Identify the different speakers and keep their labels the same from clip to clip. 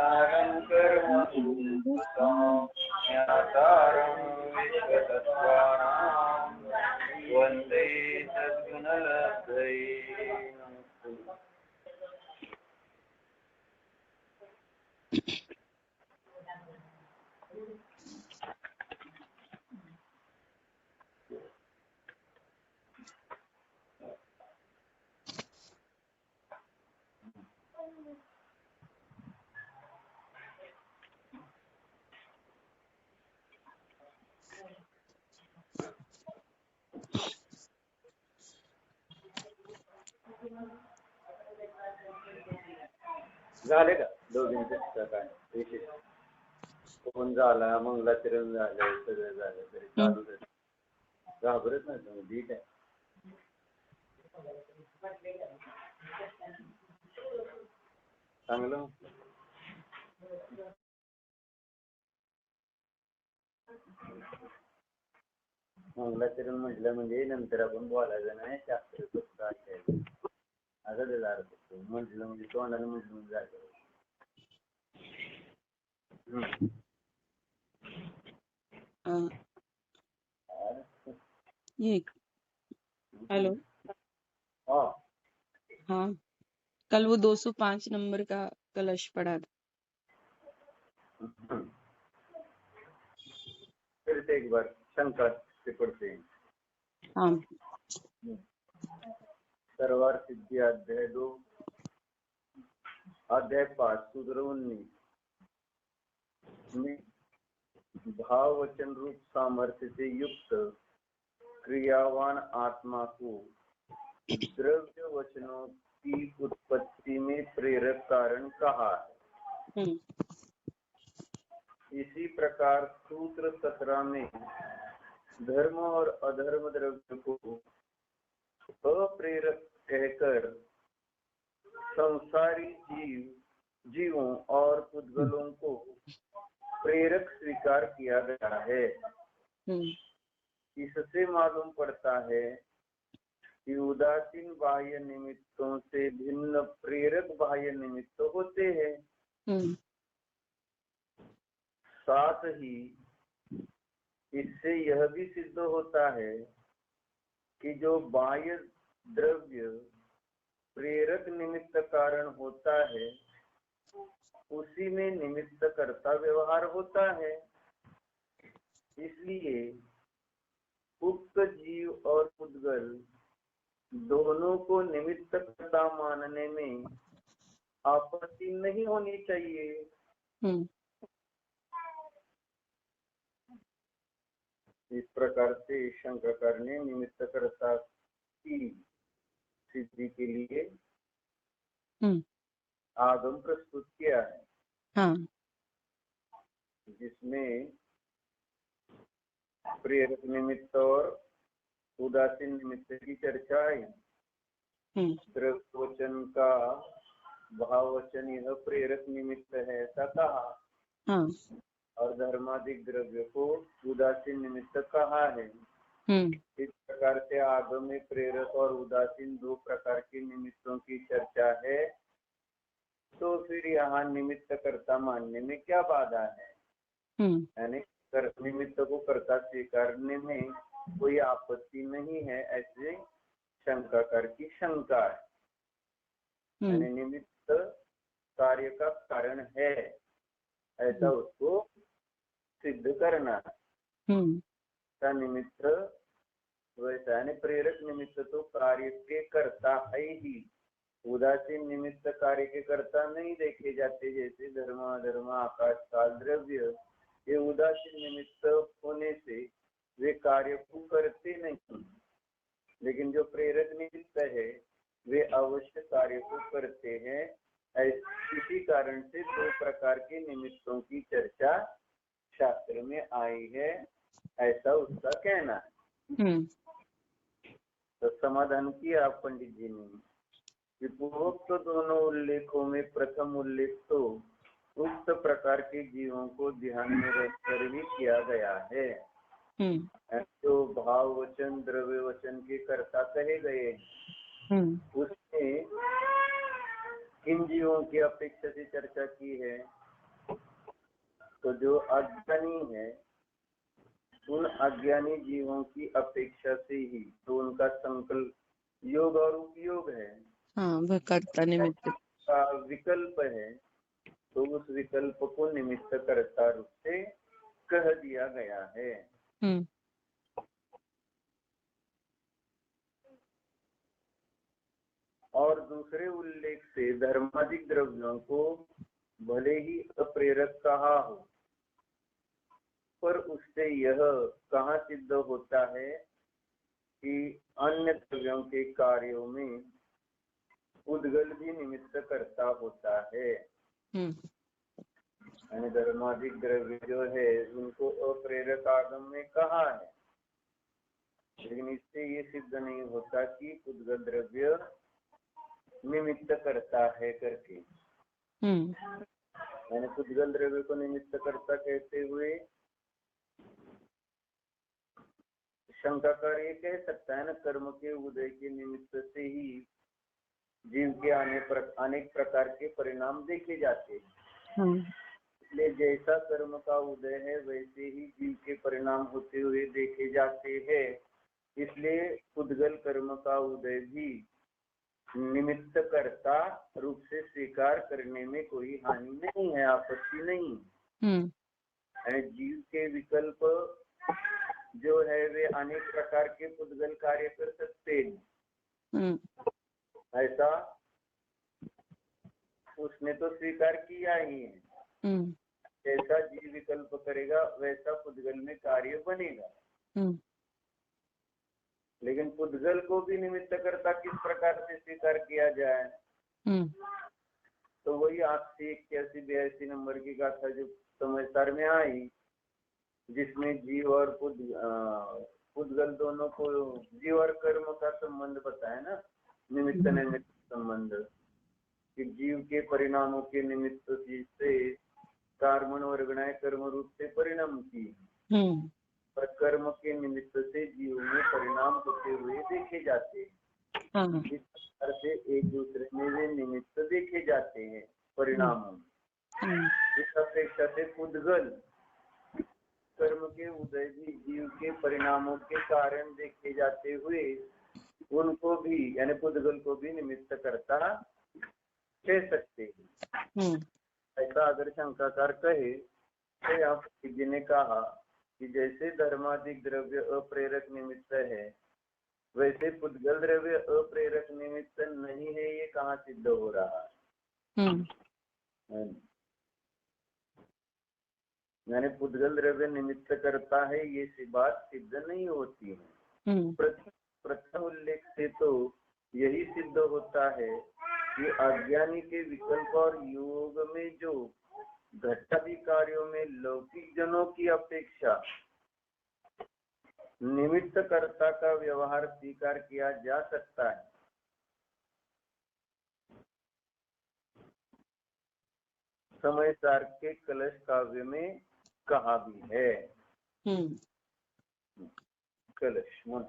Speaker 1: सारं कर्मभूतं ज्ञातारं विश्वतत्त्वानां वन्दे सद्गुणलब्धये। झाले का दोघींचे काय विशेष? फोन झाला, मंगलाचरण झालं, सगळं झालं तरी चालू आहे. घाबरत नाही तुम्ही? ठीक आहे. चांगलं. मंगलाचरण म्हटलं म्हणजे नंतर आपण बोलायचं नाही, शास्त्र फक्त ऐकायचं असं त्याचा अर्थ. म्हटलं म्हणजे तोंडाने म्हटलं झालं.
Speaker 2: ये हेलो।
Speaker 1: हाँ
Speaker 2: हाँ, कल वो 205 नंबर का कलश पड़ा था।
Speaker 1: फिर से एक बार शंका से पढ़ते हैं।
Speaker 2: हाँ,
Speaker 1: सर्वार सिद्धि अध्याय 2 अध्याय 5 सूत्र 19 में भाव वचन रूप सामर्थ्य से युक्त क्रियावान आत्मा को द्रव्य वचनों की उत्पत्ति में प्रेरक कारण कहा है। इसी प्रकार सूत्र 17 में धर्म और अधर्म द्रव्य को अप्रेरक कहकर संसारी जीवों और पुद्गलों को प्रेरक स्वीकार किया गया है। इससे मालूम पड़ता है कि उदासीन बाह्य निमित्तों से भिन्न प्रेरक बाह्य निमित्त होते हैं। साथ ही इससे यह भी सिद्ध होता है कि जो बाह्य द्रव्य प्रेरक निमित्त कारण होता है उसी में निमित्त कर्ता व्यवहार होता है। इसलिए उक्त जीव और पुद्गल दोनों को निमित्त कर्ता मानने में आपत्ति नहीं होनी चाहिए। इस प्रकार से शंकरकार ने निमित्त कर्ता की सिद्धि के लिए आगम प्रस्तुत किया है।
Speaker 2: हाँ,
Speaker 1: जिसमें प्रेरक निमित्त और उदासीन निमित्त की चर्चा आई। द्रव्य वचन का भाव वचन यह प्रेरक निमित्त है ऐसा कहा। और धर्मादिक द्रव्य को उदासीन निमित्त कहा है। इस प्रकार से आगम में प्रेरक और उदासीन दो प्रकार के निमित्तों की चर्चा है। तो फिर यहाँ निमित्त कर्ता मानने में क्या बाधा है? यानी निमित्त को कर्ता स्वीकारने में कोई आपत्ति नहीं है, ऐसे शंकाकार की शंका है। यानी निमित्त कार्य का कारण है ऐसा उसको सिद्ध करना है। निमित्त वैसा यानी प्रेरक निमित्त तो कार्य के कर्ता है ही, उदासीन निमित्त कार्य के कर्ता नहीं देखे जाते। जैसे धर्म अधर्म आकाश काल द्रव्य ये उदासीन निमित्त होने से वे कार्य को करते नहीं, लेकिन जो प्रेरक निमित्त है वे अवश्य कार्य को करते हैं। इसी कारण से दो प्रकार के निमित्तों की चर्चा शास्त्र में आई है ऐसा उसका कहना है। तो समाधान किया पंडित जी ने कि पूर्वोक्त दोनों उल्लेखों में प्रथम उल्लेख तो उक्त प्रकार के जीवों को ध्यान में रखकर ही किया गया है। जो भाव वचन द्रव्य वचन के कर्ता कहे गए उसमें किन जीवों की अपेक्षा से चर्चा की है? तो जो अज्ञानी है उन अज्ञानी जीवों की अपेक्षा से ही तो उनका संकल्प योग और उपयोग है।
Speaker 2: हाँ, वह कर्ता निमित्त
Speaker 1: का विकल्प है, तो उस विकल्प को निमित्त कर्ता रूप से कह दिया गया है। और दूसरे उल्लेख से धर्मादिक द्रव्यों को भले ही अप्रेरक कहा हो, पर उससे यह कहाँ सिद्ध होता है कि अन्य द्रव्यों के कार्यों में उद्गल भी निमित्त करता होता है। यानी धर्मादिक द्रव्य जो है उनको अप्रेरक आगम में कहा है, लेकिन इससे ये सिद्ध नहीं होता कि उद्गल द्रव्य निमित्त करता है करके। यानी उद्गल द्रव्य को निमित्त करता कहते हुए शंकाकार ये कह सकता है ना, कर्म के उदय के निमित्त से ही जीव के अनेक प्रकार के परिणाम देखे जाते हैं। इसलिए जैसा कर्म का उदय है वैसे ही जीव के परिणाम होते हुए देखे जाते हैं। इसलिए उद्गल कर्म का उदय भी निमित्त कर्ता रूप से स्वीकार करने में कोई हानि नहीं है, आपत्ति नहीं। जीव के विकल्प जो है वे अनेक प्रकार के उद्गल कार्य कर सकते हैं, ऐसा उसने तो स्वीकार किया ही है। जैसा जीव विकल्प करेगा वैसा पुद्गल में कार्य बनेगा। लेकिन पुद्गल को भी निमित्त करता किस प्रकार से स्वीकार किया जाए, तो वही 881-82 नंबर की गाथा जो समझदार में आई, जिसमें जीव और पुद्गल दोनों को जीव और कर्म का संबंध बताया ना, निमित्त निमित्त संबंध, कि जीव के परिणामों के निमित्त से कर्मण वर्गणाएं कर्म रूप से परिणाम की, पर कर्म के निमित्त से जीव में परिणाम होते हुए देखे जाते हैं। इस प्रकार से एक दूसरे में वे निमित्त देखे जाते हैं परिणामों। इस अपेक्षा से पुद्गल कर्म के उदय भी जीव के परिणामों के कारण देखे जाते हुए उनको भी यानी पुद्गल को भी निमित्त करता कह सकते हैं। ऐसा अगर शंकाकार कहे तो यहाँ जी ने कहा कि जैसे धर्मादिक द्रव्य अप्रेरक निमित्त है, वैसे पुद्गल द्रव्य अप्रेरक निमित्त नहीं है, ये कहाँ सिद्ध हो रहा है? यानी पुद्गल द्रव्य निमित्त करता है ये बात सिद्ध नहीं होती है। प्रथम उल्लेख से तो यही सिद्ध होता है कि अज्ञानी के विकल्प और योग में जो घटादि कार्यों में लौकिक जनों की अपेक्षा निमित्त कर्ता का व्यवहार स्वीकार किया जा सकता है। समय सार के कलश काव्य में कहा भी है। कलश मन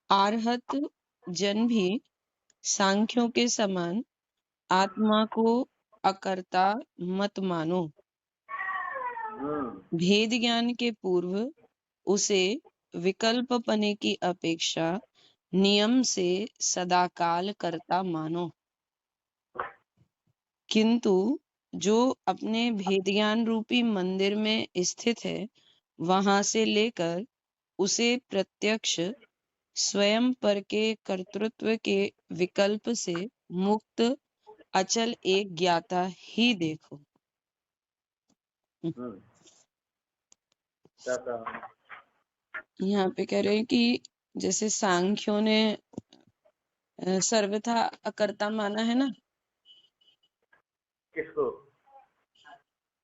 Speaker 2: आर्हत जन भी सांख्यों के समान आत्मा को अकर्ता मत मानो। भेद ज्ञान के पूर्व उसे विकल्प पने की अपेक्षा नियम से सदाकाल कर्ता मानो, किंतु जो अपने भेद ज्ञान रूपी मंदिर में स्थित है वहां से लेकर उसे प्रत्यक्ष स्वयं पर के कर्तृत्व के विकल्प से मुक्त अचल एक ज्ञाता ही देखो। यहाँ पे कह रहे हैं कि जैसे सांख्यों ने सर्वथा अकर्ता माना है ना,
Speaker 1: किसको?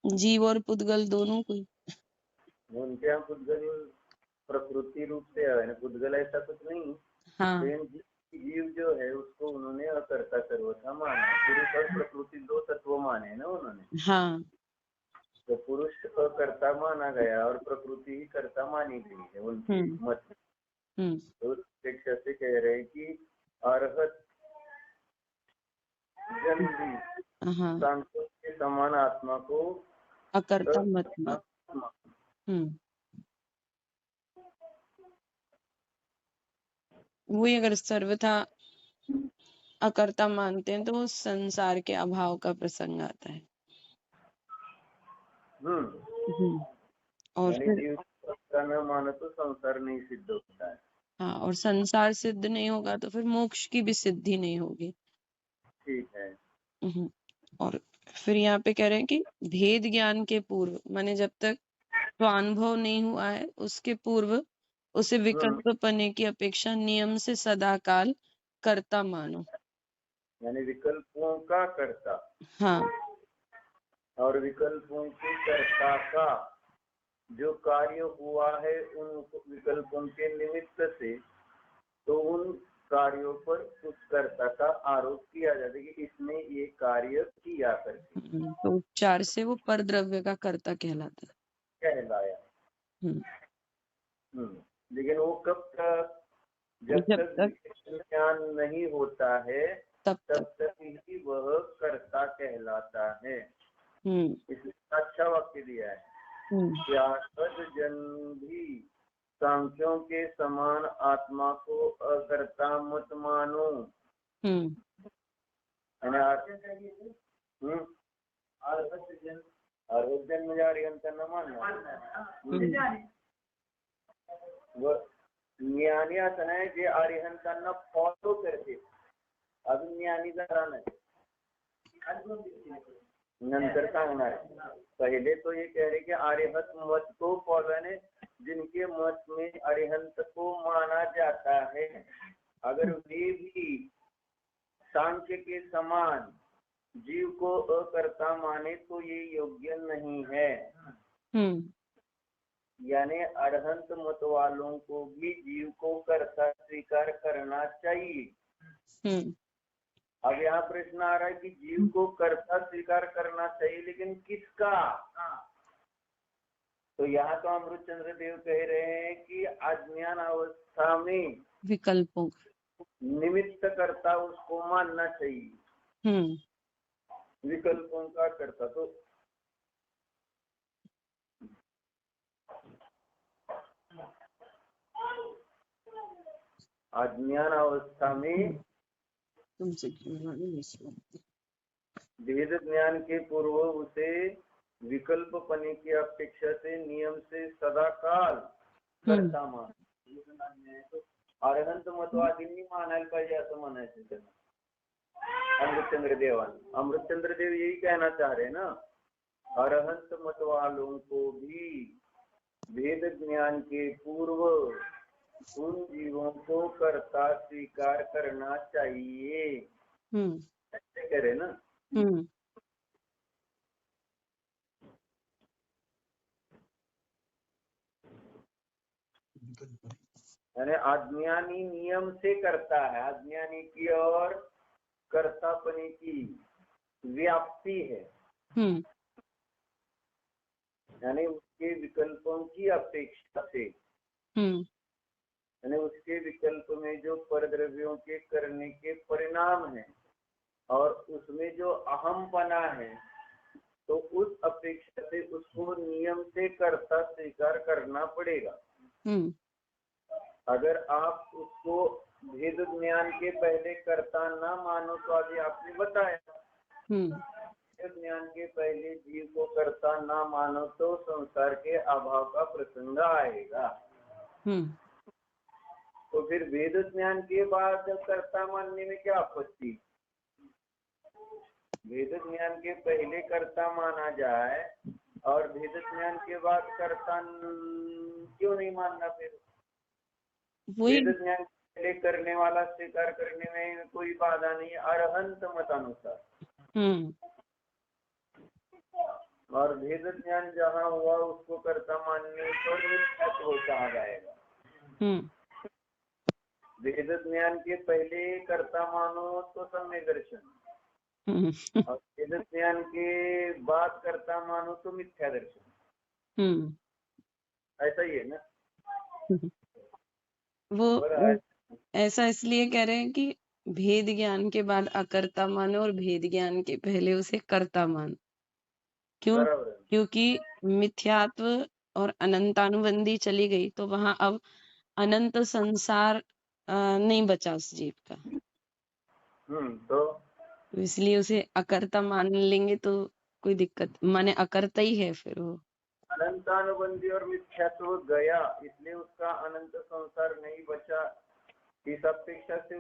Speaker 2: जीव और पुद्गल दोनों को।
Speaker 1: उनके यहाँ पुद्गल प्रकृति रूप से है, पुद्गल ऐसा कुछ नहीं।
Speaker 2: हाँ
Speaker 1: जीव जो है उसको उन्होंने अकर्ता सर्वथा माना, पुरुष और प्रकृति दो तत्व माने ना उन्होंने।
Speaker 2: हाँ।
Speaker 1: तो पुरुष अकर्ता माना गया और प्रकृति ही कर्ता मानी गई है उनके मत में। तो शिक्षा से कह रहे हैं कि अर्हत जन भी सांख्यों के समान आत्मा को
Speaker 2: अकर्ता मत लो। वही अगर सर्वथा अकर्ता मानते हैं तो संसार के अभाव का प्रसंग आता है। और फिर
Speaker 1: न मानो तो संसार नहीं सिद्ध होता है।
Speaker 2: हाँ, और संसार सिद्ध नहीं होगा तो फिर मोक्ष की भी सिद्धि नहीं होगी।
Speaker 1: ठीक है।
Speaker 2: और फिर यहाँ पे कह रहे हैं कि भेद ज्ञान के पूर्व, माने जब तक स्वानुभव नहीं हुआ है उसके पूर्व उसे विकल्प पने की अपेक्षा नियम से सदाकाल कर्ता मानो,
Speaker 1: यानी विकल्पों का कर्ता।
Speaker 2: हाँ।
Speaker 1: और विकल्पों के कर्ता का जो कार्य हुआ है उन विकल्पों के निमित्त से, तो उन कार्यों पर उस कर्ता का आरोप किया जाता है कि इसने ये कार्य किया करके।
Speaker 2: तो उपचार से वो परद्रव्य का कर्ता
Speaker 1: कहलाया। लेकिन वो कब तक? जब तक ज्ञान नहीं होता है तब तक ही वह कर्ता कहलाता है। इसलिए अच्छा वाक्य दिया है, जन भी सांख्यों के समान आत्मा को अकर्ता मत मानो। अर्हजन में अरिहंत न मानना। ज्ञानी असं नाही जे अरिहंतांना फॉलो करते, अजून ज्ञानी जरा नाही, नंतर सांगणार। पहले तो ये कह रहे कि अरिहंत मत को फॉलो है, जिनके मत में अरिहंत को माना जाता है, अगर वे भी सांख्य के समान जीव को अकर्ता माने तो ये योग्य नहीं है। यानी अरहंत मत वालों को भी जीव को कर्ता स्वीकार करना चाहिए। अब यहाँ प्रश्न आ रहा है कि जीव को कर्ता स्वीकार करना चाहिए, लेकिन किसका? तो यहाँ तो अमृतचंद्र देव कह रहे हैं कि अज्ञान अवस्था में
Speaker 2: विकल्पों
Speaker 1: निमित्त कर्ता उसको मानना चाहिए। विकल्पों का कर्ता तो अज्ञान अवस्था में भेद ज्ञान के पूर्व उसे विकल्प पने की अपेक्षा से नियम से सदाकाल कर्ता मान। अरहंत मतवादींनी मानायला पाहिजे असं म्हणायचं त्यांना अमृतचंद्र देवानी। अमृतचंद्र देव यही कहना चाह रहे ना, अरहंत मत वालों को भी भेद ज्ञान के पूर्व उन जीवों को कर्ता स्वीकार करना चाहिए, ऐसे कह रहे ना। यानी अज्ञानी नियम से करता है, अज्ञानी की और कर्तापने की व्याप्ति है, यानी उसके विकल्पों की अपेक्षा से, यानी उसके विकल्प में जो परद्रव्यों के करने के परिणाम है और उसमें जो अहमपना है, तो उस अपेक्षा से उसको नियम से कर्ता स्वीकार करना पड़ेगा। अगर आप उसको भेद ज्ञान के पहले कर्ता ना मानो तो अभी आपने बताया, भेद ज्ञान के पहले जीव को कर्ता ना मानो तो संसार के अभाव का प्रसंग आएगा। तो फिर भेद ज्ञान के बाद कर्ता मानने में क्या आपत्ति? भेद ज्ञान के पहले कर्ता माना जाए और भेद ज्ञान के बाद कर्ता क्यों नहीं मानना? फिर भेद ज्ञान पहले करने वाला स्वीकार करने में कोई बाधा नहीं, अरहंत मतानुसार। और भेद ज्ञान जहाँ हुआ उसको कर्ता मानने पर मिथ्यात्व कहा जाएगा। वेद ज्ञान के पहले कर्ता मानो तो सम्यक दर्शन, और वेद ज्ञान के बाद कर्ता मानो तो मिथ्या दर्शन। ऐसा ही है ना।
Speaker 2: वो ऐसा इसलिए कह रहे हैं कि भेद ज्ञान के बाद अकर्ता मानो और भेद ज्ञान के पहले उसे कर्ता मानो। क्यों? क्योंकि मिथ्यात्व और अनंतानुबंधी चली गई तो वहां अब अनंत संसार नहीं बचा उस जीव का।
Speaker 1: तो
Speaker 2: इसलिए उसे अकर्ता मान लेंगे तो कोई दिक्कत, माने अकर्ता ही है फिर वो।
Speaker 1: अनंतानुबंधी और मिथ्यात्व गया, इसलिए उसका अनंत संसार नहीं बचा। इस अपेक्षा से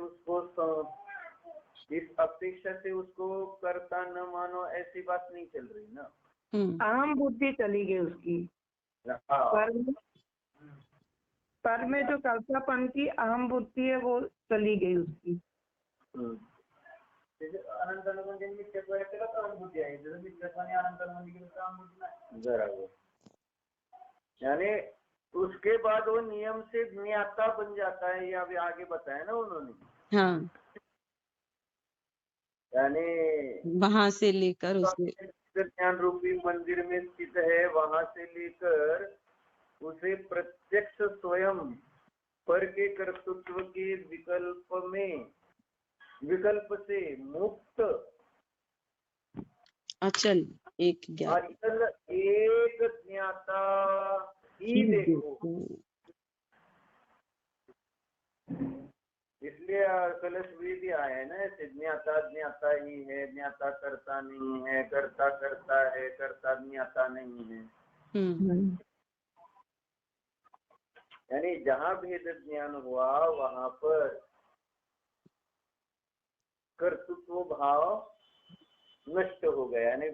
Speaker 1: उसको कर्ता न मानो, ऐसी बात नहीं चल रही ना।
Speaker 3: अहम बुद्धि चली गई उसकी। पर में जो कर्तापन की अहम बुद्धि है वो चली गई उसकी।
Speaker 1: अनंतानुबंधी मिथ्यात्व है तो अहम बुद्धि आई, जैसे मिथ्यात्व ने अनंतानुबंधी की तो अहम बुद्धि नहीं। बराबर। यानी उसके बाद वो नियम से ज्ञाता बन जाता है, ये अभी आगे बताया ना उन्होंने।
Speaker 2: हाँ,
Speaker 1: यानी
Speaker 2: वहां से लेकर उसे
Speaker 1: ज्ञान रूपी मंदिर में स्थित है, वहां से लेकर उसे प्रत्यक्ष स्वयं पर के कर्तृत्व के विकल्प से मुक्त
Speaker 2: अचल एक
Speaker 1: ज्ञाता ही देखो। इसलिए कलश भी आया है ना, ऐसे ज्ञाता ज्ञाता ही है, ज्ञाता करता नहीं है, करता करता है, करता ज्ञाता नहीं है। यानी जहाँ भेद ज्ञान हुआ वहां पर कर्तृत्व भाव नष्ट हो गया, यानी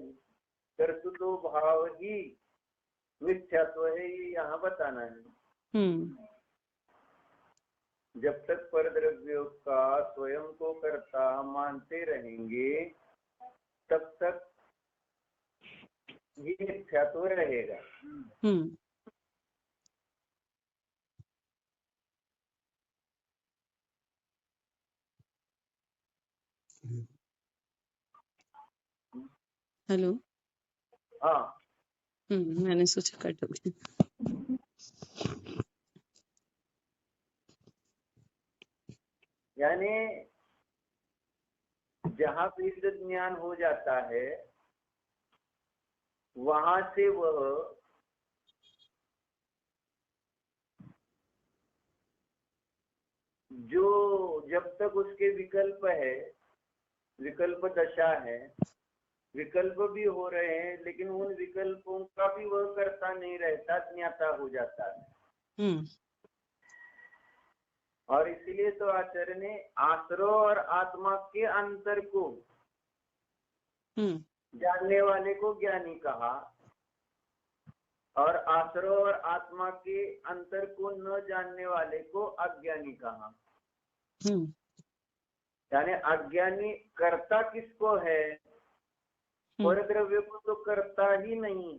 Speaker 1: कर्तृत्व भाव ही मिथ्यात्व है, ये यहाँ बताना है। जब तक परद्रव्यों का स्वयं को कर्ता मानते रहेंगे तब तक ये मिथ्यात्व रहेगा।
Speaker 2: हेलो।
Speaker 1: हाँ,
Speaker 2: मैंने सोचा कट हो गया।
Speaker 1: यानी जहाँ वेद ज्ञान हो जाता है वहां से वह जो जब तक उसके विकल्प है, विकल्प दशा है, विकल्प भी हो रहे हैं, लेकिन उन विकल्पों का भी वह करता नहीं रहता, ज्ञाता हो जाता है। और इसीलिए तो आचार्य ने आश्रय और आत्मा के अंतर को जानने वाले को ज्ञानी कहा, और आश्रय और आत्मा के अंतर को न जानने वाले को अज्ञानी कहा। यानी अज्ञानी कर्ता किसको है? परद्रव्य को तो करता ही नहीं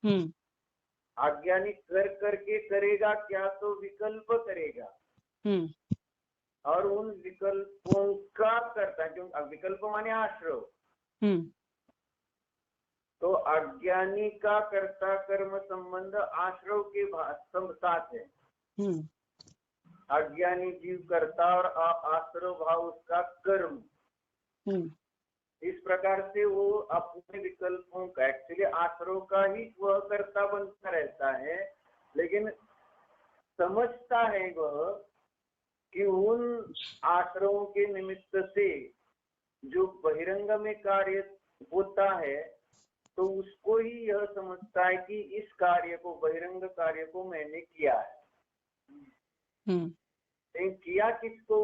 Speaker 1: है। अज्ञानी कर करके करेगा क्या? तो विकल्प करेगा, और उन विकल्पों का करता है, क्योंकि विकल्प माने आश्रय। तो अज्ञानी का कर्ता कर्म संबंध आश्रय के साथ है। अज्ञानी जीव करता और आश्रय भाव उसका कर्म। इस प्रकार से वो अपने विकल्पों का, एक्चुअली आश्रय का ही वह कर्ता बनता रहता है, लेकिन समझता है वह कि उन आश्रयों के निमित्त से जो बहिरंग में कार्य होता है तो उसको ही यह समझता है कि इस कार्य को, बहिरंग कार्य को मैंने किया है। किया किसको?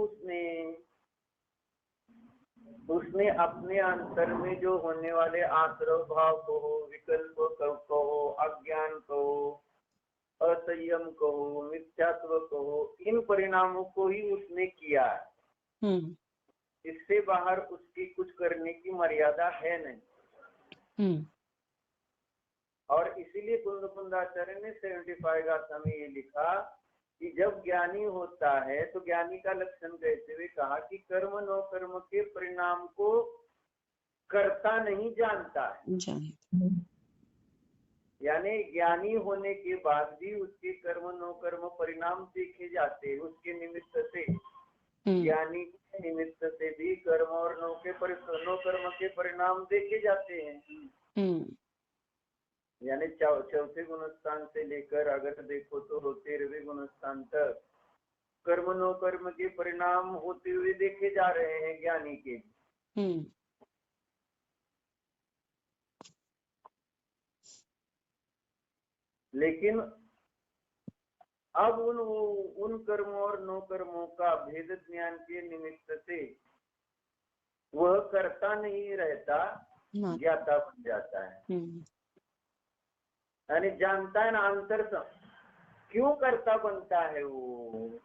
Speaker 1: उसने अपने अंतर में जो होने वाले आश्रय भाव को हो, विकल्प को हो, अज्ञान को हो, असंयम कहो, मिथ्यात्व कहो, इन परिणामों को ही उसने किया है। इससे बाहर उसकी कुछ करने की मर्यादा है नहीं। और इसीलिए कुंदाचार्य ने 75 गाथा में ये लिखा कि जब ज्ञानी होता है तो ज्ञानी का लक्षण कहते हुए कहा कि कर्म नो कर्म के परिणाम को कर्ता नहीं जानता है। यानी ज्ञानी होने के बाद भी उसके कर्म नो कर्म परिणाम देखे जाते हैं। उसके निमित्त से, ज्ञानी के निमित्त से भी कर्म और नो कर्म के परिणाम देखे जाते हैं। यानी चौथे गुणस्थान से लेकर अगर देखो तो 13वें गुणस्थान तक कर्म नो कर्म के परिणाम होते हुए देखे जा रहे हैं ज्ञानी के। लेकिन अब उन कर्मों और नो कर्मों का भेद ज्ञान के निमित्त से वह कर्ता नहीं रहता, ज्ञाता बन जाता है। यानी जानता है ना अंतर क्यों कर्ता बनता है वो।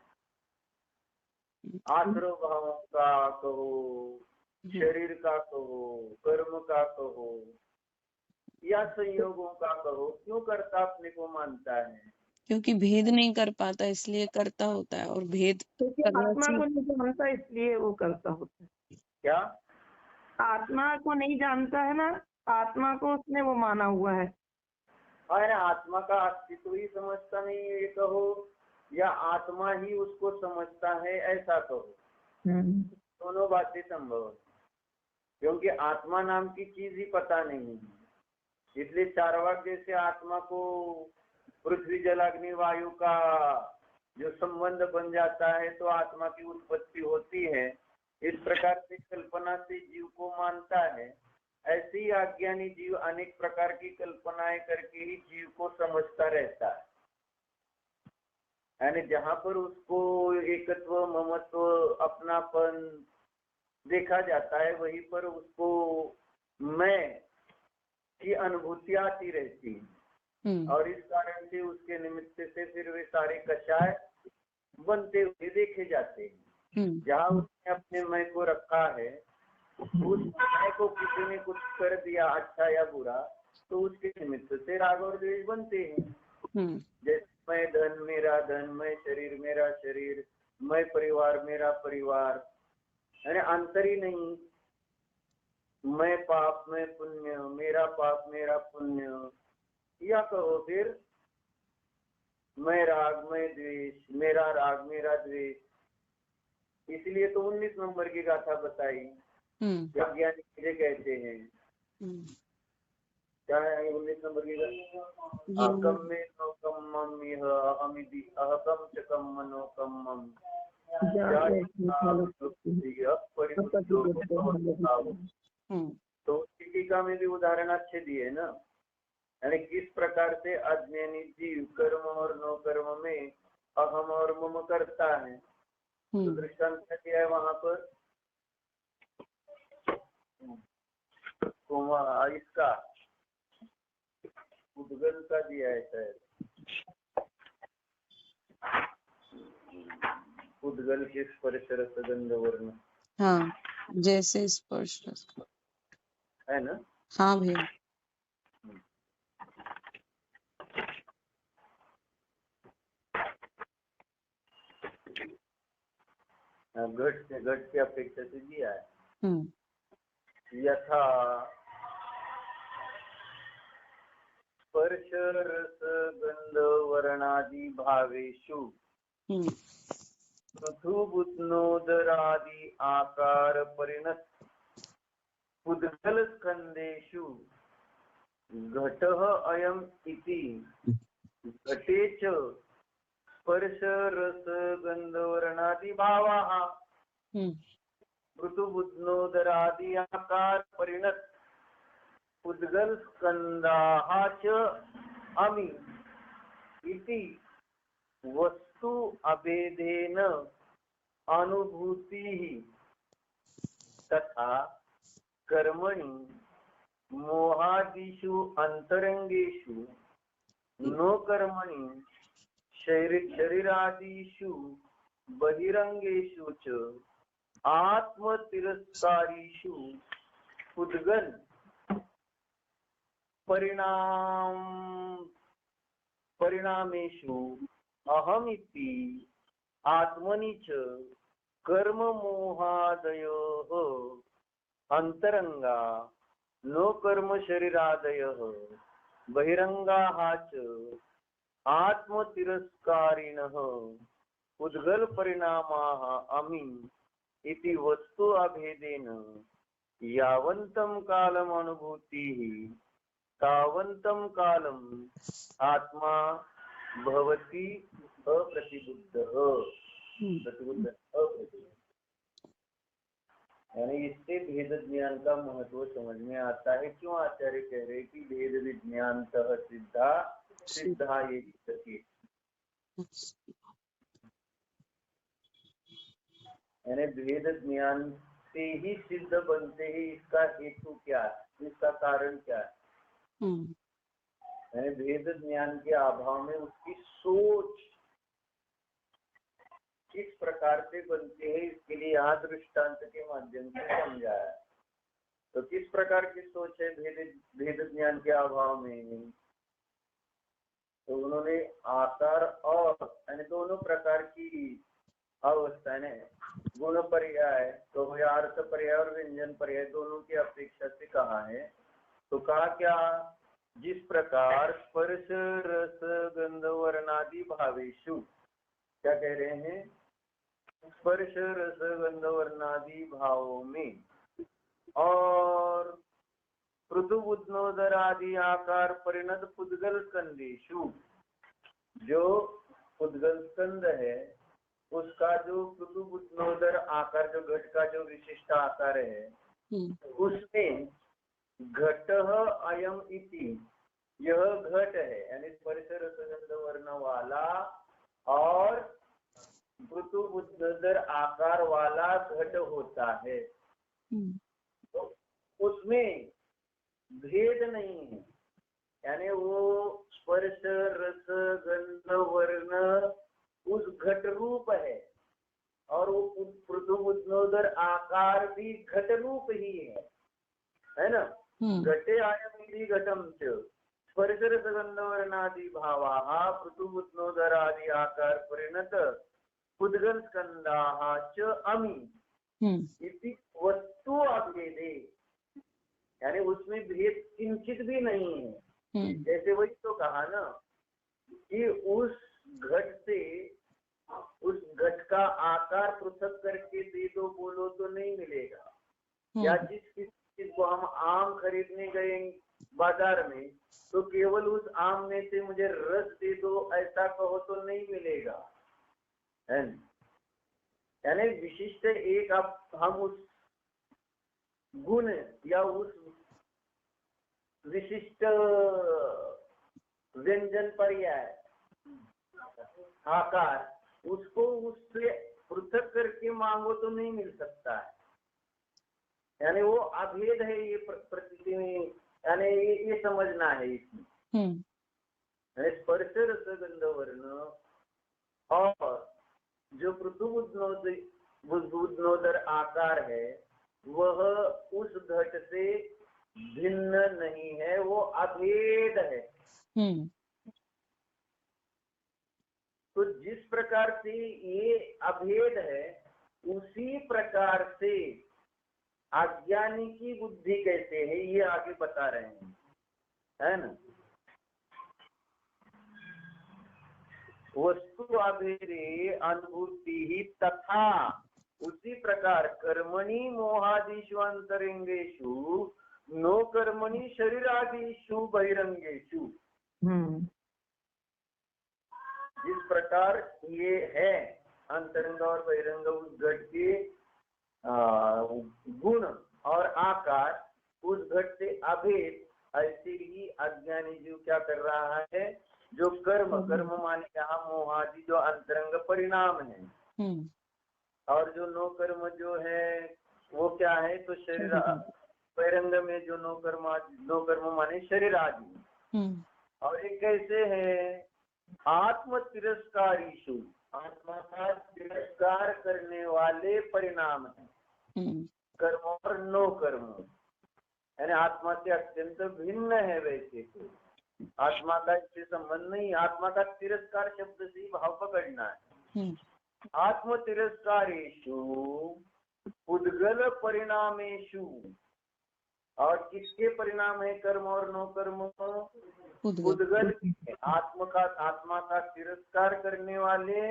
Speaker 1: आश्रव भाव का कहो, शरीर का कहो, कर्म का कहो या संयोगों का कहो, क्यों कर्ता अपने को मानता है?
Speaker 2: क्योंकि भेद नहीं कर पाता इसलिए करता होता है। और भेद
Speaker 3: आत्मा को नहीं जानता इसलिए वो करता होता है।
Speaker 1: क्या?
Speaker 3: आत्मा को नहीं जानता है ना, आत्मा को उसने वो माना हुआ है।
Speaker 1: अरे आत्मा का अस्तित्व ही समझता नहीं ये कहो, या आत्मा ही उसको समझता है ऐसा कहो। दोनों बातें संभव है, क्योंकि आत्मा नाम की चीज ही पता नहीं है। इसलिए चार्वाक जैसे आत्मा को पृथ्वी जल अग्नि वायु का जो संबंध बन जाता है तो आत्मा की उत्पत्ति होती है, इस प्रकार से कल्पना से जीव को मानता है। ऐसे ही अज्ञानी जीव अनेक प्रकार की कल्पनाएं करके ही जीव को समझता रहता है। यानी जहाँ पर उसको एकत्व, ममत्व, अपनापन देखा जाता है वहीं पर उसको मैं की अनुभूति आती रहती है। और इस कारण से उसके निमित्त से फिर वे सारे कषाय बनते हुए देखे जाते हैं। जहाँ उसने अपने मैं को रखा है, उस मैं को किसी ने कुछ कर दिया अच्छा या बुरा तो उसके निमित्त से राग और द्वेष बनते हैं। जैसे मैं धन मेरा धन, मैं शरीर मेरा शरीर, मैं परिवार मेरा परिवार, यानी अंतर ही नहीं। मैं पाप मैं पुण्य, मेरा पाप मेरा पुण्य, या कहो फिर मैं राग मैं द्वेष, मेरा राग मेरा द्वेष। इसलिए तो 19 नंबर की गाथा बताई। ज्ञानी मुझे कहते हैं क्या है 19 नंबर की गाथा? अकम में नोकम मम यह अहमिति अहकम च कम मनोकम मम तो टीका में भी उदाहरण अच्छे दिए ना। यानी किस प्रकार से अज्ञानी जीव कर्म और नो कर्म में अहम और मम करता है। तो दृष्टांत क्या दिया है वहां पर? इसका उद्गल का दिया है शायद। उद्गल के स्पर्श रस गंध वर्ण।
Speaker 2: हाँ, जैसे स्पर्श रस
Speaker 1: है ना।
Speaker 2: हाँ भैया।
Speaker 1: घट की अपेक्षा से दिया है। यथा स्पर्श रस गंध वर्णादि भावेषु पृथुबुध्नोदरादि आकार परिणत उद्गल स्कंदेषु घटः अयम् इति घटे च स्पर्श रस गंध वर्णादि भावाः ऋतुबुध्नोदरादि आकार परिणत उद्गल स्कंदाः च अमि इति वस्तु अभेदेन अनुभूतिः तथा कर्मणि मोहादिषु अंतरंगेषु नो कर्मणि शरीरादिषु बहिरंगेषु च आत्मतिरस्कारीषु उद्गल परिणामेषु अहमिति आत्मनि च कर्म मोहादयोः अंतरंगा नो कर्म शरीरादयः बहिरंगाः च आत्मतिरस्कारिणः उद्गल परिणामाः अमी इति वस्तु अभेदेन यावन्तं कालम् अनुभूतिः तावन्तं कालम् आत्मा भवति अप्रतिबुद्धः। यानी इससे भेद ज्ञान का महत्व समझ में आता है। क्यों आचार्य कह रहे कि भेद विज्ञानतः सिद्धा सिद्धा ये सके, यानी भेद ज्ञान से ही सिद्ध बनते हैं। इसका हेतु क्या है, इसका कारण क्या है? यानी भेद ज्ञान के अभाव में उसकी सोच किस प्रकार से बनते हैं, इसके लिए यहाँ दृष्टांत के माध्यम से समझाया। तो किस प्रकार की सोच है भेद ज्ञान के अभाव में? तो उन्होंने आकार और यानी दोनों प्रकार की अवस्था ने गुण पर्याय तो अर्थ पर्याय और व्यंजन पर्याय दोनों की अपेक्षा से कहा है। तो कहा क्या, जिस प्रकार स्पर्श रस गंध वर्णादि भावेशु, क्या कह रहे हैं, स्पर्श रस गंध वर्णादि भावों में और पृथुबुद्धोदर आदि आकार परिणत पुद्गल स्कंदेशु, जो पुद्गल स्कंद है उसका जो पृथुबुद्धोदर आकार, जो घट का जो विशिष्ट आकार है, उसमें घट अयम इति, यह घट है, यानी स्पर्श रस गंध वर्ण वाला और पृथुबुद्धोदर आकार वाला घट होता है। तो उसमें भेद नहीं है, यानी वो स्पर्श रस गंध वर्ण उस घट रूप है और वो पृथुबुद्धोदर आकार भी घट रूप ही है ना। घटे आयम घटम च स्पर्श रस गंध वर्णादि भावाः पृथुबुद्धोदर आदि आकार परिणत पुद्गल स्कंदाः च अमी इति वस्तु अभेदे, यानी उसमें भेद किंचित भी नहीं है। जैसे वही तो कहा ना कि उस घट से उस घट का आकार पृथक करके दे दो बोलो तो नहीं मिलेगा। या जिस चीज को हम आम खरीदने गए बाजार में तो केवल उस आम में से मुझे रस दे दो ऐसा कहो तो नहीं मिलेगा। यानी विशिष्ट एक हम उस गुण या उस विशिष्ट व्यंजन पर्याय आकार उसको उससे पृथक करके मांगो तो नहीं मिल सकता है। यानी वो अभेद है, ये प्रतीति में, यानी ये समझना है इसमें। स्पर्श रस गंध वर्ण और जो पृथुबुद्धोदर आकार है वह उस घट से भिन्न नहीं है, वो अभेद है। तो जिस प्रकार से ये अभेद है उसी प्रकार से अज्ञानी की बुद्धि कैसे है ये आगे बता रहे हैं, है ना। वस्तु अभेदे अनुभूति ही तथा, उसी प्रकार कर्मणि मोहादिषु अंतरंगेषु नो कर्मणि शरीरादिषु बहिरंगेषु, जिस प्रकार ये है अंतरंग और बहिरंग उस घट के गुण और आकार उस घट से अभेद, ऐसे ही अज्ञानी जीव क्या कर रहा है, जो कर्म माने यहाँ मोहादि जो अंतरंग परिणाम है और जो नो कर्म जो है वो क्या है, तो शरीर बहिरंग में जो नो कर्म माने शरीर आदि। और ये कैसे है, आत्म तिरस्कारीषु, आत्मा का तिरस्कार करने वाले परिणाम है, कर्म और नो कर्म, यानी आत्मा से अत्यंत भिन्न है। वैसे तो आत्मा का इससे संबंध नहीं, आत्मा का तिरस्कार शब्द से ही भाव पकड़ना है। आत्म तिरस्कारेषु पुद्गल परिणामेषु, और किसके परिणाम है कर्म और नो कर्म? पुद्गल, आत्मा का तिरस्कार करने वाले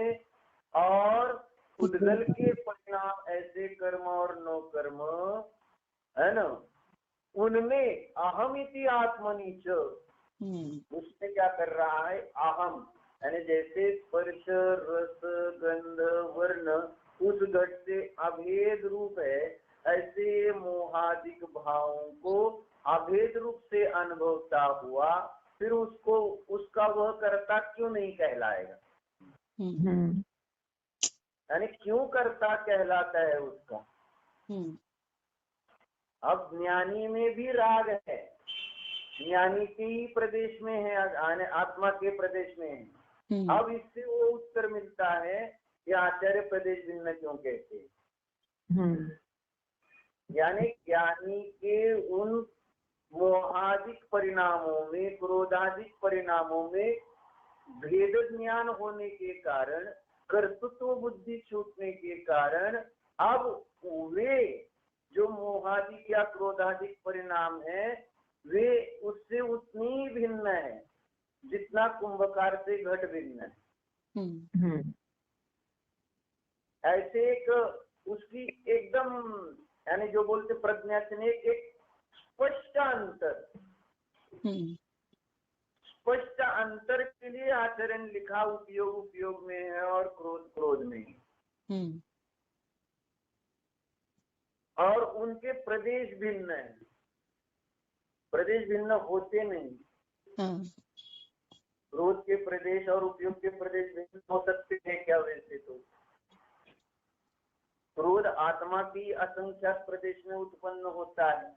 Speaker 1: और पुद्गल के परिणाम ऐसे कर्म और नो कर्म है ना, उनमें अहमिति आत्मनि च, उसमें क्या कर रहा है? अहम, यानी जैसे स्पर्श रस गंध वर्ण उस घट से अभेद रूप है, ऐसे मोहादिक भावों को अभेद रूप से अनुभवता हुआ फिर उसको उसका वह कर्ता क्यों नहीं कहलाएगा? यानी क्यों कर्ता कहलाता है उसका? अब ज्ञानी में भी राग है, ज्ञानी के ही प्रदेश में है, आत्मा के प्रदेश में है। अब इससे वो उत्तर मिलता है कि आचार्य प्रदेश भिन्न क्यों कहते हैं। यानी ज्ञानी के उन मोहादिक परिणामों में, क्रोधादिक परिणामों में भेद ज्ञान होने के कारण, कर्तृत्व बुद्धि छूटने के कारण, अब वे जो मोहादिक या क्रोधादिक परिणाम है वे उससे उतनी भिन्न है जितना कुंभकार से घट भिन्न है। ऐसे एक उसकी एकदम, यानी जो बोलते प्रज्ञा से एक स्पष्ट अंतर, स्पष्ट अंतर के लिए आचरण लिखा उपयोग में है और क्रोध में है। और उनके प्रदेश भिन्न है, प्रदेश भिन्न होते नहीं। क्रोध के प्रदेश और उपयोग के प्रदेश भिन्न हो सकते हैं क्या? वैसे तो क्रोध आत्मा की असंख्यात प्रदेश में उत्पन्न होता है।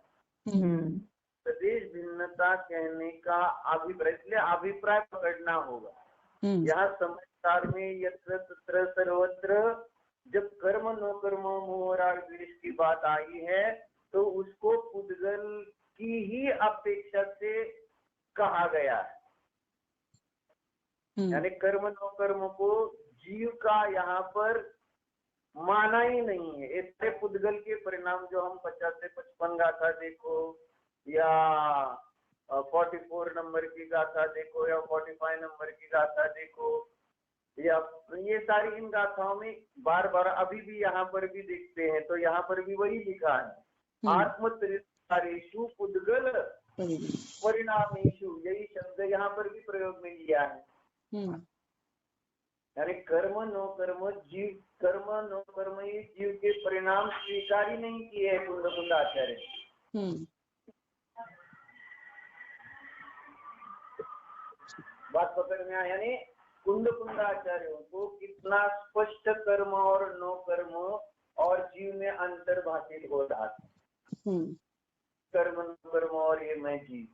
Speaker 1: प्रदेश भिन्नता कहने का अभिप्राय, इसलिए अभिप्राय पकड़ना होगा। यहाँ समझदार में यत्र तत्र सर्वत्र जब कर्म नो कर्म मोह राग द्वेष की बात आई है तो उसको पुद्गल की ही अपेक्षा से कहा गया है। यानी कर्म नो कर्म को जीव का यहाँ पर माना ही नहीं है। इससे पुद्गल के परिणाम जो हम 50 से 55 गाथा देखो या 44 नंबर की गाथा देखो या 45 नंबर की गाथा देखो, या ये सारी इन गाथाओं में बार बार अभी भी यहाँ पर भी देखते हैं तो यहाँ पर भी वही लिखा है, आत्म तिरस्कारेषु पुद्गल परिणामेषु, यही शब्द यहाँ पर भी प्रयोग में लिया है। यानी कर्म नो कर्म जीव, कर्म नो कर्म ही जीव के परिणाम स्वीकार ही नहीं किए है कुंदाचार्य। बात पकड़ में आया? यानी कुंदाचार्यों को कितना स्पष्ट कर्म और नो कर्म और जीव में अंतर भाषित हो रहा था। कर्म नो कर्म और ये मैं जीव,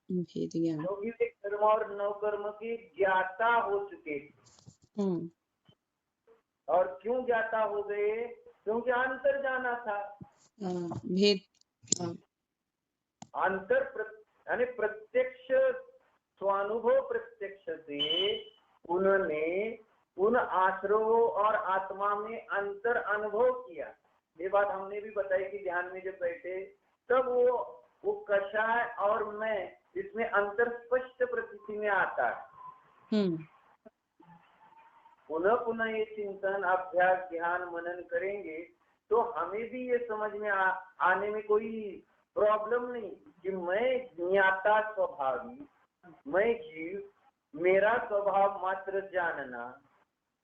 Speaker 1: क्योंकि वे कर्म और नो कर्म की ज्ञाता हो चुके थे। और क्यों ज्ञाता हो गए? क्योंकि अंतर जाना था,
Speaker 2: भेद,
Speaker 1: अंतर यानी प्रत्यक्ष स्वानुभव प्रत्यक्ष से उन्होंने उन आश्रवों और आत्मा में अंतर अनुभव किया। ये बात हमने भी बताई कि ध्यान में जब बैठे तब वो कषाय और मैं, इसमें अंतर स्पष्ट प्रतीति में आता है। पुनः पुनः ये चिंतन अभ्यास ध्यान मनन करेंगे तो हमें भी ये समझ में आने में कोई प्रॉब्लम नहीं कि मैं ज्ञाता स्वभावी, मैं जीव, मेरा स्वभाव मात्र जानना,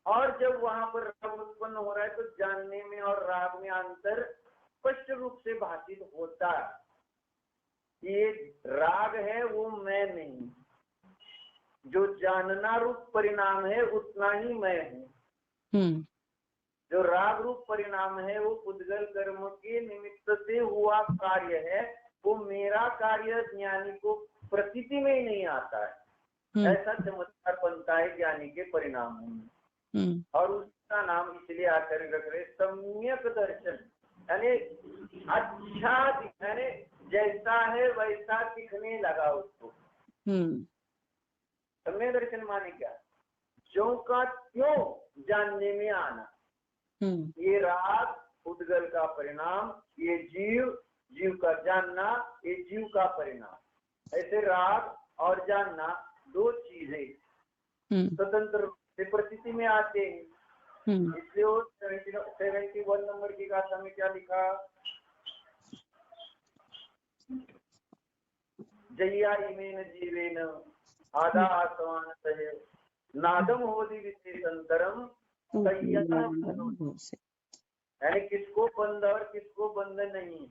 Speaker 1: और जब वहां पर राग उत्पन्न हो रहा है तो जानने में और राग में अंतर स्पष्ट रूप से भाषित होता है। ये राग है वो मैं नहीं, जो जानना रूप परिणाम है उतना ही मैं हूँ। जो राग रूप परिणाम है वो पुद्गल कर्म के निमित्त से हुआ कार्य है, वो मेरा कार्य ज्ञानी को प्रतीति में ही नहीं आता है। ऐसा चमत्कार बनता है ज्ञानी के परिणाम में। और उसका नाम इसलिए आचार्य रख रहे सम्यक दर्शन, यानी अच्छा, यानी जैसा है वैसा दिखने लगा उसको। सम्यक दर्शन माने क्या? जो का त्यों जानने में आना। ये राग उद्गल का परिणाम, ये जीव का जानना, ये जीव का परिणाम। ऐसे राग और जानना दो चीजें स्वतंत्र से प्रतीति में आते हैं। इसलिए वो 71 नंबर की गाथा में क्या लिखा? जय्या इमेन जीवेन आदा आसवान सहे नादम होदि विशेषंतरम, यानी किसको बंद और किसको बंद नहीं।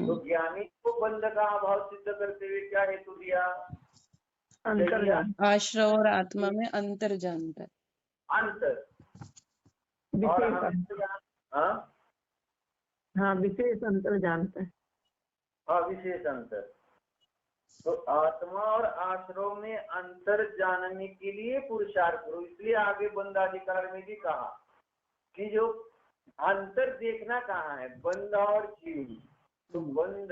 Speaker 1: तो ज्ञानी को बंद का अभाव सिद्ध करते हुए क्या हेतु दिया?
Speaker 2: आश्रव और आत्मा में अंतर जानता है।
Speaker 1: अंतर
Speaker 3: विशेष अंतर जानता है।
Speaker 1: हाँ, विशेष अंतर। तो आत्मा और आश्रव में अंतर जानने के लिए पुरुषार्थ करो। इसलिए आगे बंधाधिकार में भी कहा कि जो अंतर देखना कहाँ है, बंध और जीव। तो बंध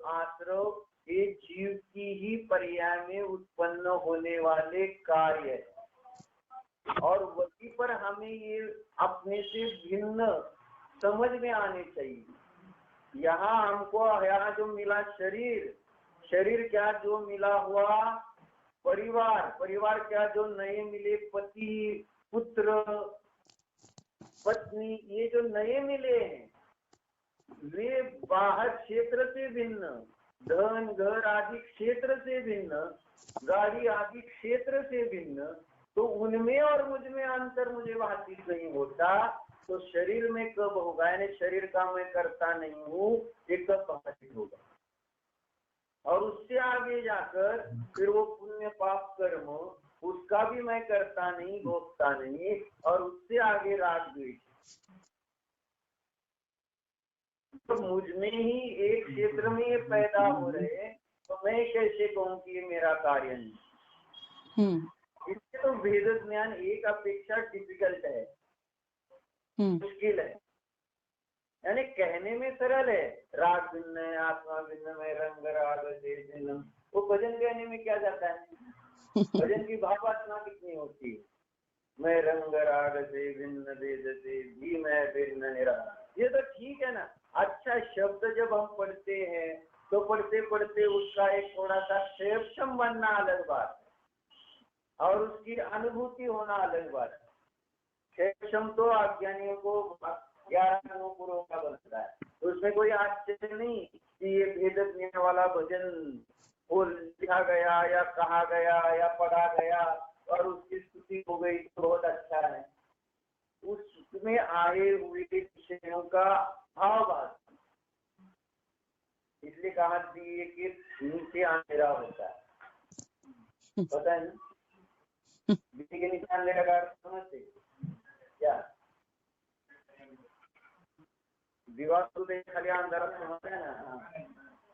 Speaker 1: आश्रव ये जीव की ही पर्याय में उत्पन्न होने वाले कार्य है, और वही पर हमें ये अपने से भिन्न समझ में आने चाहिए। यहाँ हमको यहाँ जो मिला शरीर क्या जो मिला हुआ परिवार क्या जो नए मिले पति पुत्र पत्नी, ये जो नए मिले हैं वे बाहर क्षेत्र से भिन्न, धन घर आदि क्षेत्र से भिन्न, गाड़ी आदि क्षेत्र से भिन्न। तो उनमें और मुझ में अंतर मुझे भाषित नहीं होता, तो शरीर में कब होगा? यानी शरीर का मैं करता नहीं हूँ, ये कब भाषित होगा? और उससे आगे जाकर फिर वो पुण्य पाप कर्म उसका भी मैं करता नहीं, भोगता नहीं, और उससे आगे राग द्वेष। तो मुझ में ही एक क्षेत्र में ये पैदा हो रहे, तो मैं कैसे कहूँ कि ये मेरा कार्य नहीं? इससे तो वेद ज्ञान एक अपेक्षा डिफिकल्ट है, मुश्किल है। यानी कहने में सरल है, राग भिन्न है, आत्मा भिन्न है, रंग राग देश भिन्न। वो भजन कहने में क्या जाता है? भजन की भावात्मा कितनी होती है? मैं रंग राग से भिन्न देश से भी मैं भिन्न निराला। ये तो ठीक है ना। अच्छा शब्द जब हम पढ़ते हैं तो पढ़ते पढ़ते उसका एक थोड़ा सा क्षेपम बनना अलग बात है, और उसकी अनुभूति होना अलग बात है। क्षेपम तो अज्ञानियों को 11 गुरुओं का बनता है, तो उसमें कोई आश्चर्य नहीं कि ये भेद ज्ञान वाला भजन वो लिखा गया या कहा गया या पढ़ा गया और उसकी स्तुति हो गई तो बहुत अच्छा है। उसमें आए हुए विषयों का भाव, इसलिए कहा दिए कि नीचे अंधेरा होता है, पता है ना? दिए के नीचे अंधेरा का समझते क्या? विवाह तो खाली अंधारा समझते है ना।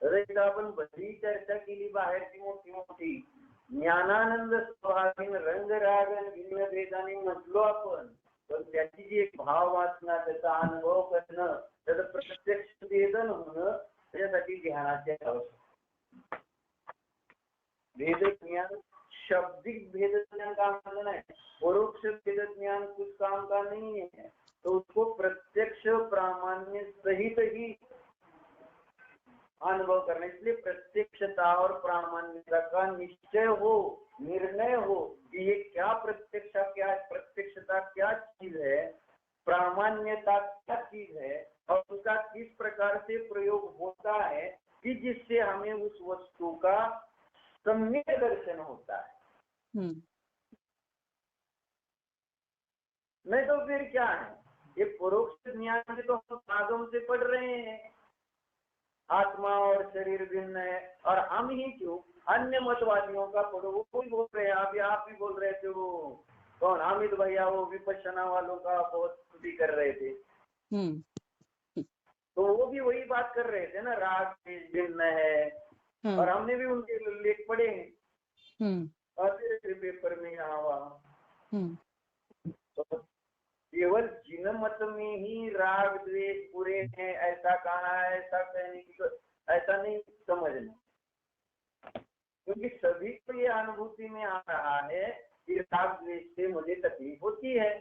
Speaker 1: तर आपण बरी चर्चा केली बाहेरची मोठी ज्ञानानंद स्वभावीन रंग राग भिन्न भेदाने म्हटलो आपण, पण त्याची जी एक भाव वाचना, त्याचा अनुभव करणं, त्याचं प्रत्यक्ष वेदन होणं, त्याच्यासाठी ध्यानाचे आवश्यक। भेद ज्ञान शाब्दिक भेद ज्ञान का मतलब है, परोक्ष भेद ज्ञान कुछ काम का नहीं है, तो उसको प्रत्यक्ष प्रामाण्य सहित ही अनुभव करने। इसलिए प्रत्यक्षता और प्रामाण्यता का निश्चय हो, निर्णय हो कि ये क्या प्रत्यक्षता क्या चीज है, प्रामाण्यता क्या चीज है, और उसका किस प्रकार से प्रयोग होता है कि जिससे हमें उस वस्तु का सम्यक दर्शन होता है। नहीं तो फिर क्या है, ये परोक्ष ज्ञान तो हम आगम से पढ़ रहे हैं, आत्मा और शरीर भिन्न है, और हम ही क्यों अन्य मतवादियों का पढ़ो, वो कोई बोल रहे हैं, अभी आप भी बोल रहे थे, वो कौन हामिद भैया, वो विपश्यना वालों का बहुत स्तुति कर रहे थे। तो वो भी वही बात कर रहे थे ना, राग भिन्न है, और हमने भी उनके लेख पढ़े हैं। और पेपर में यहाँ वहाँ। तो केवल जिन मत में ही राग द्वेष पूरे हैं ऐसा कहा है, ऐसा कहने की तो ऐसा नहीं समझना, क्योंकि सभी को ये अनुभूति में आ रहा है कि राग द्वेष से मुझे तकलीफ होती है।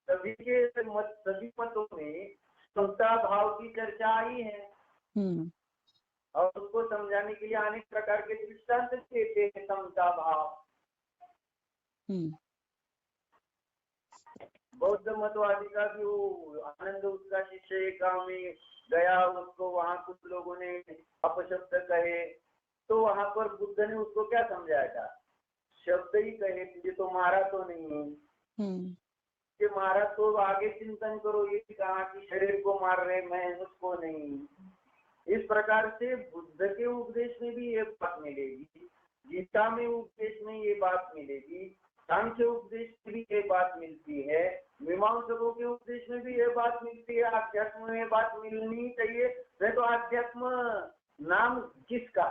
Speaker 1: सभी मतों में समता भाव की चर्चा आई है, और उसको समझाने के लिए अनेक प्रकार के दृष्टांत देते हैं। समता भाव बौद्ध मतवादी का भी वो आनंद, उसका शिष्य एक गांव में गया, उसको वहां कुछ लोगों ने अपशब्द कहे, तो वहां पर बुद्ध ने उसको क्या समझाया था? शब्द ही कहे, तुझे तो मारा तो नहीं, कि मारा तो आगे चिंतन करो, ये कहा कि शरीर को मार रहे, मैं उसको नहीं। इस प्रकार से बुद्ध के उपदेश में भी ये बात मिलेगी, गीता में उपदेश में ये बात मिलेगी, सांख्य उपदेश में भी ये बात मिलती है, मीमांसकों के उपदेश में भी ये बात मिलती है, आध्यात्म में ये बात मिलनी चाहिए। नहीं तो आध्यात्म नाम किसका?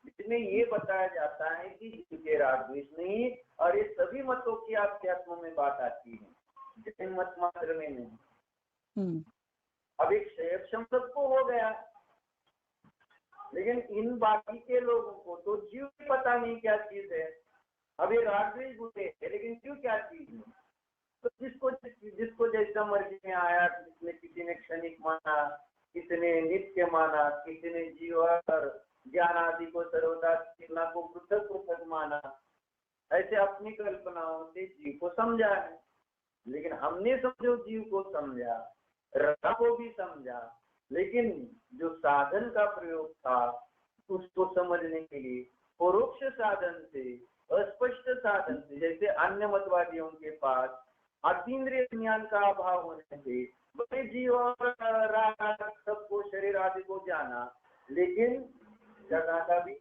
Speaker 1: इसमें ये बताया जाता है कि जिनके राग द्वेष नहीं, और ये सभी मतों की आध्यात्म में बात आती है, जिन मत मात्र में नहीं। अब एक शैव सबको हो गया, लेकिन इन बाकी के लोगों को तो जीव पता नहीं क्या चीज है। अब ये राग द्वेष बुरे है, लेकिन जीव क्या चीज है? तो जिसको जैसा मर्जी में आया, किसी ने क्षणिक माना, किसी ने नित्य माना, किसी ने जीव और ज्ञान आदि को सर्वदा चेतना को पृथक पृथक माना, ऐसे अपनी कल्पनाओं से जीव को समझा है। लेकिन हमने समझो जीव को समझा, राग को भी समझा, लेकिन जो साधन का प्रयोग था उसको समझने के लिए परोक्ष साधन से, अस्पष्ट साधन से, जैसे अन्य मतवादियों के पास अतीन्द्रिय ज्ञान का अभाव होने से बड़े जीव और राग सबको, शरीर आदि को जाना, लेकिन जगह का भी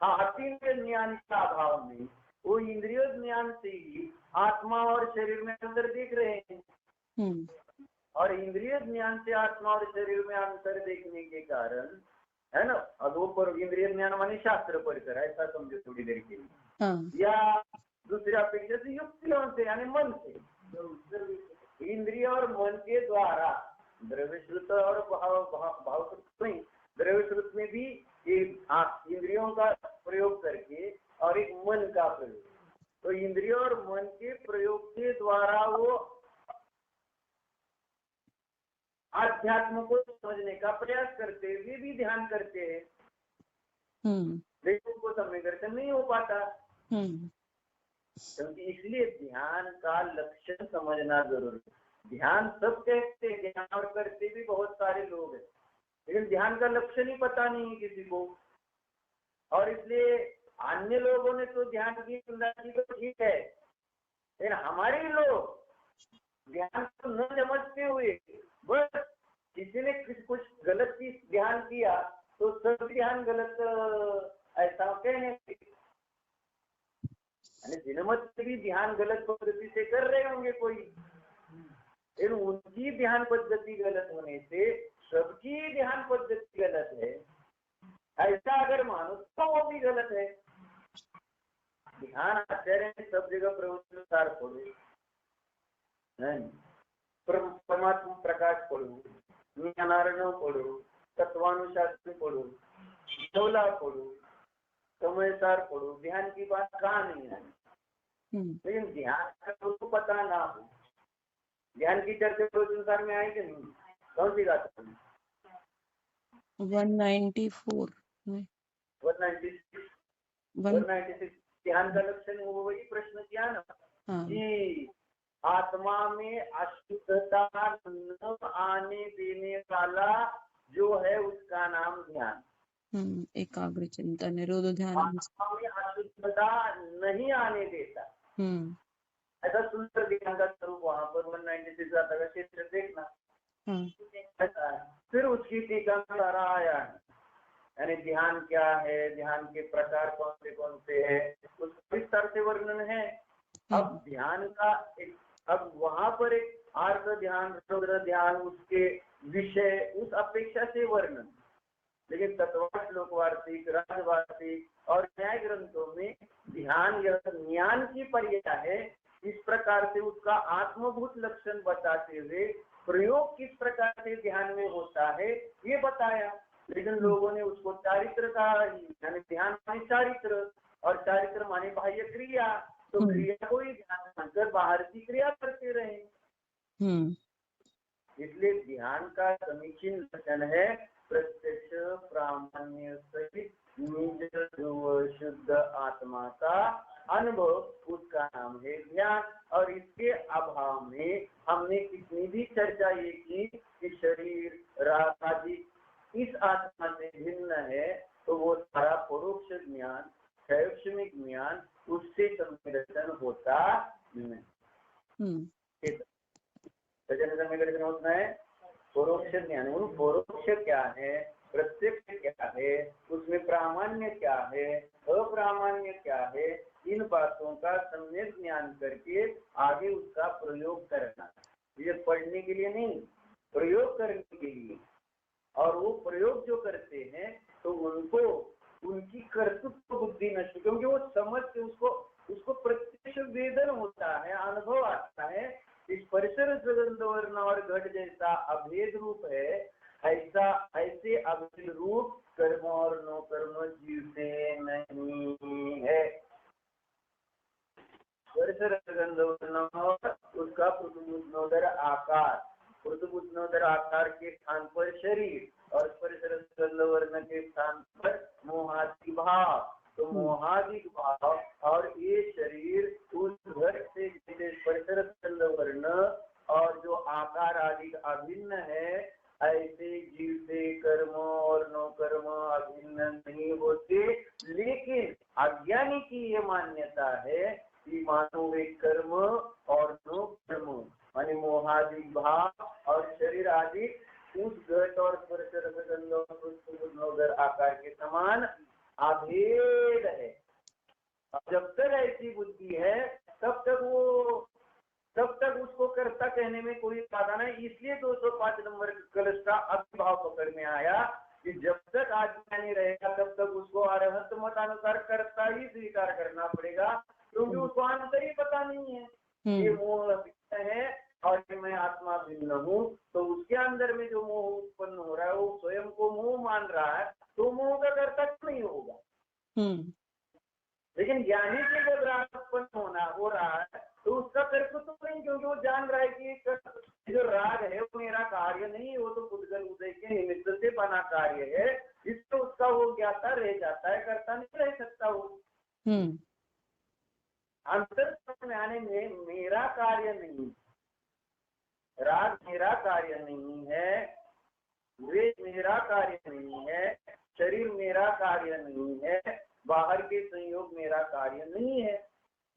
Speaker 1: अतीन्द्रिय ज्ञान का अभाव में वो इंद्रिय ज्ञान से ही आत्मा और शरीर में अंतर देख रहे हैं, और इंद्रिय ज्ञान से आत्मा और शरीर में अंतर देखने के कारण, है ना, अब वो पर इंद्रिय ज्ञान माने शास्त्र पढ़कर, ऐसा समझो थोड़ी देर के लिए, या दूसरी अपेक्षा से युक्तियों से, यानी मन से, इंद्रिय और मन के द्वारा द्रव्य श्रुत और भाव श्रुत नहीं, द्रव्य श्रुत में भी एक इंद्रियों का प्रयोग करके और एक मन का प्रयोग, तो इंद्रिय और मन के प्रयोग के द्वारा वो आध्यात्म को समझने का प्रयास करते हुए भी ध्यान करते हैं, लेकिन उनको समय दर्शन नहीं हो पाता, क्योंकि इसलिए ध्यान का लक्षण समझना जरूरी है। ध्यान सब कहते हैं, ध्यान और करते भी बहुत सारे लोग हैं, लेकिन ध्यान का लक्षण ही पता नहीं है किसी को। और इसलिए अन्य लोगों ने तो ध्यान की तो ठीक है, लेकिन हमारे लोग ध्यान को न समझते हुए बस किसी ने कुछ गलत चीज ध्यान किया तो सब ध्यान गलत, ऐसा कहने, जिनमत भी ध्यान गलत पद्धति से कर रहे होंगे कोई, लेकिन उनकी ध्यान पद्धति गलत होने से सबकी ध्यान पद्धति गलत है, ऐसा अगर मानो तो वो भी गलत है। ध्यान आचार्य सब जगह प्रवचनकार पढ़ो, परमात्मा प्रकाश पढ़ो, ज्ञानार्णव पढ़ो, तत्वानुशासन पढ़ो, झोला पढ़ो, समय सार पढ़ो, ध्यान की बात कहाँ नहीं है। लेकिन ध्यान का तो पता ना हो, ध्यान की चर्चा प्रवचनकार में आई कि नहीं? कौन सी बात?
Speaker 2: 194
Speaker 1: 196 ध्यान का लक्षण वो वही प्रश्न किया ना कि आत्मा में अशुद्धता न आने देने वाला जो है उसका नाम ध्यान,
Speaker 2: एकाग्र चिंतन निरोध ध्यान,
Speaker 1: आत्मा में अशुद्धता नहीं आने देता, ऐसा सुंदर ध्यान का स्वरूप वहां पर 196 का क्षेत्र देखना। फिर उसकी टीका में सारा आया है, यानी ध्यान क्या है, ध्यान के प्रकार कौन से हैं, उसका विस्तार से वर्णन है। अब ध्यान का एक अब वहां पर एक आर्त ध्यान, रुद्र ध्यान, उसके विषय, उस अपेक्षा से वर्णन। लेकिन तत्वार्थ, लोकवार्तिक, राजवार्तिक और न्याय ग्रंथों में ध्यान यह ज्ञान की पर्याय है। इस प्रकार से उसका आत्मभूत लक्षण बताते हुए प्रयोग किस प्रकार से ध्यान में होता है ये बताया। लेकिन लोगों ने उसको चारित्र कहा, यानी ध्यान माने चारित्र, और चारित्र माने बाह्य क्रिया। तो क्रिया को ही ध्यान मानकर बाहर की क्रिया करते रहे। इसलिए ध्यान का समीचीन लक्षण है प्रत्यक्ष प्रामाण्य सहित निज ध्रुव शुद्ध आत्मा का अनुभव, उसका नाम है ध्यान। और इसके अभाव में हमने कितनी भी चर्चा ये की कि शरीर, राग आदि इस आत्मा से भिन्न है, तो वो सारा परोक्ष ज्ञान, शैक्षणिक ज्ञान उससे संवेदन होता नहीं। संवेदन होता है परोक्ष ज्ञान। परोक्ष क्या है, प्रत्यक्ष क्या है, उसमें प्रामाण्य क्या है, अप्रामाण्य क्या है, इन बातों का सम्यक ज्ञान करके आगे उसका प्रयोग करना। ये पढ़ने के लिए नहीं, प्रयोग करने के लिए। और वो प्रयोग जो करते हैं तो उनको उनकी कर्तृत्व बुद्धि नष्ट, क्योंकि वो समझ के उसको प्रत्यक्ष वेदन होता है, अनुभव आता है। इस परिसर गंध वर्ण और घट जैसा अभेद रूप है, ऐसे अभेद रूप कर्म और नो कर्म जीव से नहीं है। परिसर गंध वर्ण और उसका पृथुबुद्धोदर आकार, पृथुबुद्धोदर आकार के स्थान पर शरीर, और परिसर गंध वर्ण के स्थान पर मोहादि भाव। तो मोहादि भाव और ये शरीर उस घट से जैसे परिसर गंध वर्ण और जो आकार आदि अभिन्न है, ऐसे जीव से कर्म और नो कर्म अभिन्न नहीं होते। लेकिन अज्ञानी की ये मान्यता है कि मानो वे कर्म और नो कर्म माने मोहादि भाव और शरीर आदि उस घट और परिसर गंध आकार के समान अभेद है। जब तक ऐसी बुद्धि है तब तक उसको कर्ता कहने में कोई बाधा नहीं। इसलिए 205 नंबर कलश का अभिभाव पकड़ में आया कि जब तक आज्ञा नहीं रहेगा तब तक उसको अरहत मतानुसार कर्ता ही स्वीकार करना पड़ेगा, क्योंकि उसको अंतर ही पता नहीं है। ये मोह है और मैं आत्मा भिन्न हूँ, तो उसके अंदर में जो मोह उत्पन्न हो रहा है वो स्वयं को मोह मान रहा है, तो मोह का कर्ता नहीं होगा। लेकिन ज्ञानी से जब राग उत्पन्न हो रहा है तो उसका कर्तृत्व तो नहीं, क्योंकि वो जान रहा है कि जो राग है वो मेरा कार्य नहीं है, वो तो पुद्गल उदय के निमित्त से बना कार्य है। इससे उसका वो ज्ञाता रह जाता है, कर्ता नहीं रह सकता वो। अंतर समझ में आने में मेरा कार्य नहीं, राग मेरा कार्य नहीं है, द्वेष मेरा कार्य नहीं है, शरीर मेरा कार्य नहीं है, बाहर के संयोग मेरा कार्य नहीं है।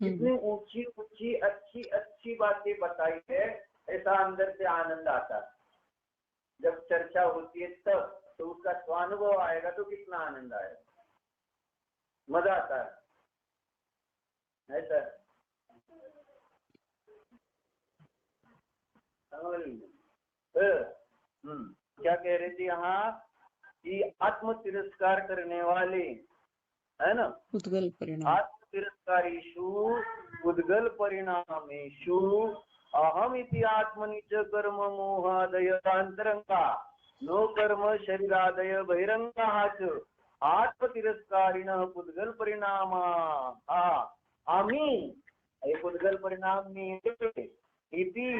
Speaker 1: इतनी ऊंची ऊंची अच्छी अच्छी बातें बताई है, ऐसा अंदर से आनंद आता है। जब चर्चा होती है तब तो उसका स्वानुभव आएगा तो कितना आनंद आएगा, मजा आता है ऐसा। क्या कह रहे थे यहाँ कि आत्म तिरस्कार करने वाले है ना,
Speaker 2: उद्गल परिणाम,
Speaker 1: आत्म तिरस्कारीषु उद्गल परिणामेषु अहम इति आत्मनि च कर्म मोहादय अंतरंगा नो कर्म शरीरादय बहिरंगा च आत्म तिरस्कारिणः उद्गल परिणामा आम्ही एक उद्गल परिणाम इति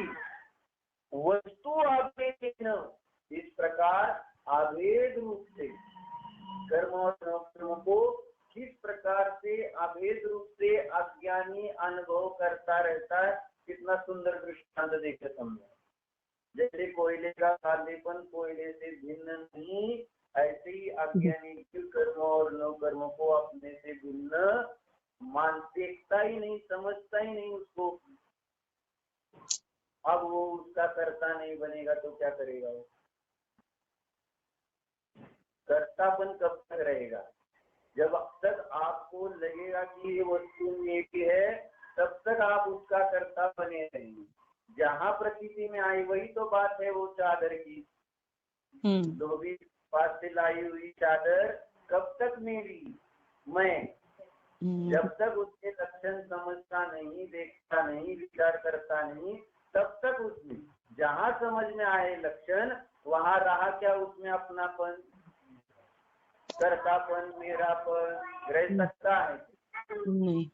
Speaker 1: वस्तु अभेदेन, इस प्रकार अभेद रूप से कर्म और कर्म को किस प्रकार से अभेद रूप से अज्ञानी अनुभव करता रहता है। कितना सुंदर दृष्टांत देखे हमने। जैसे कोयले का कालेपन कोयले से भिन्न नहीं, ऐसे ही अज्ञानी कर्म और नो कर्म को अपने से भिन्न देखता ही नहीं, समझता ही नहीं उसको। अब वो उसका कर्ता नहीं बनेगा तो क्या करेगा वो? कर्तापन कब तक रहेगा? जब तक आपको लगेगा कि ये वस्तु मेरी है तब तक आप उसका कर्ता बने रहेंगे। जहाँ प्रकृति में आई वही तो बात है वो चादर की। धोबी पास से लाई हुई चादर कब तक मेरी, मैं जब तक उसके लक्षण समझता नहीं, देखता नहीं, विचार करता नहीं, तब तक उसमें जहाँ समझ में आए लक्षण वहाँ रहा क्या उसमें अपनापन, कर्तापन, मेरापन रह सकता है
Speaker 2: नहीं।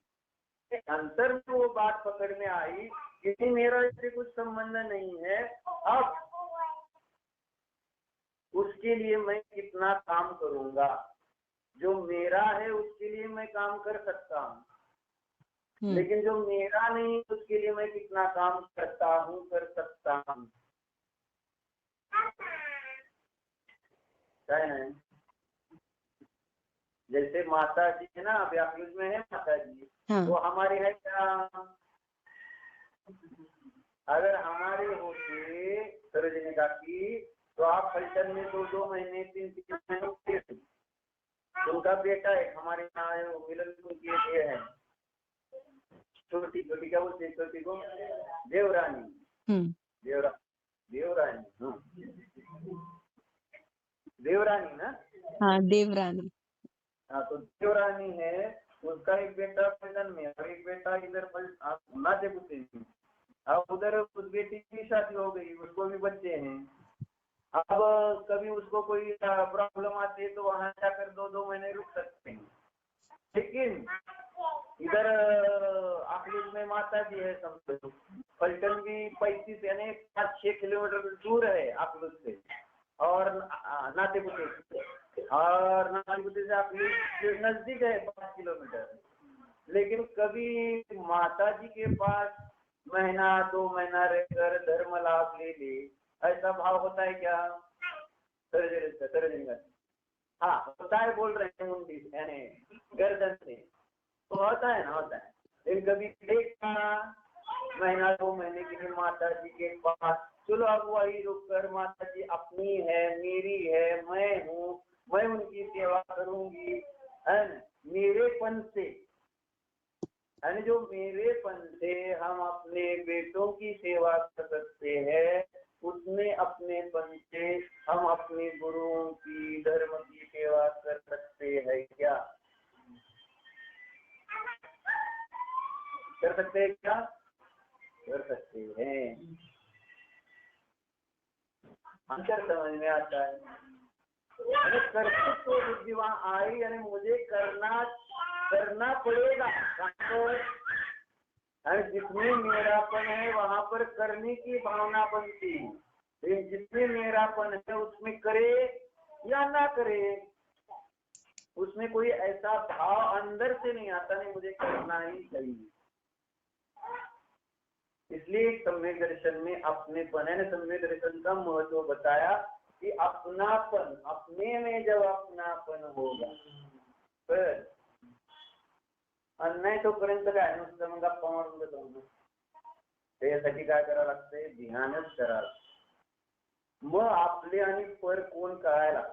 Speaker 1: अंतर में वो बात पकड़ में आई कि मेरा इससे कुछ संबंध नहीं है। अब उसके लिए मैं कितना काम करूंगा, जो मेरा है उसके लिए मैं काम कर सकता हूँ, लेकिन जो मेरा नहीं उसके लिए मैं कितना काम करता हूँ, कर सकता हूँ। है जैसे माता जी है ना, व्याकुल में है माता जी, वो हमारे है क्या? अगर हमारे होते सर्वजनिका की तो आप फलटन में 2-2 महीने 3-3 महीने उनका बेटा है हमारे यहाँ मिलन उनकी है छोटी छोटी, क्या बोलते छोटी को? देवरानी। देवरानी देवरानी ना?
Speaker 2: हाँ देवरानी।
Speaker 1: हाँ तो देवरानी है, उसका एक बेटा फलटन में और एक बेटा इधर नातेपुते में। अब उधर उस बेटी की शादी हो गई, उसको भी बच्चे हैं। अब कभी उसको कोई प्रॉब्लम आती है तो वहां जाकर 2-2 महीने रुक सकते हैं, लेकिन इधर अखलूज में माता जी है समझो, फलटन भी 35 यानी 5-6 किलोमीटर दूर है अखलूज से और नातेपुते से, और नातेपुते से अखलूज नजदीक है 5 किलोमीटर। लेकिन कभी माता जी के पास 1-2 महीना रहकर धर्म लाभ ले ले, ऐसा भाव होता है क्या? हाँ होता है, बोल रहे हैं मुंडी यानी गर्दन से तो होता है ना, होता है। लेकिन कभी देखा 1-2 महीने के लिए माता जी के पास, चलो अब वही रुक कर माता जी अपनी है, मेरी है, मैं हूँ, मैं उनकी सेवा करूंगी, है ना? मेरेपन से, यानी जो मेरेपन से हम अपने बेटों की सेवा कर सकते हैं, उसमें अपनेपन से हम अपने गुरुओं की, धर्म की सेवा कर सकते हैं क्या? कर सकते हैं क्या? कर सकते हैं। अंतर समझ में आता है। कर्तृत्व बुद्धि वहां आई, यानी मुझे करना पड़ेगा। जिसमें मेरापन है वहां पर करने की भावना बनती है, लेकिन जिसमें मेरापन है उसमें करे या ना करे, उसमें कोई ऐसा भाव अंदर से नहीं आता, नहीं मुझे करना ही चाहिए। इसलिए सम्यक दर्शन में अपनेपन है ना, सम्यक दर्शन का महत्व बताया कि अपनापन, अपने में जब अपनापन होगा फिर अन्य तोपर्यंत काय नुसतं मग गप्पा मारून देतो, त्यासाठी काय करावं लागतंय? ध्यानच करावं। मग आपले आणि पर कोण कळायला,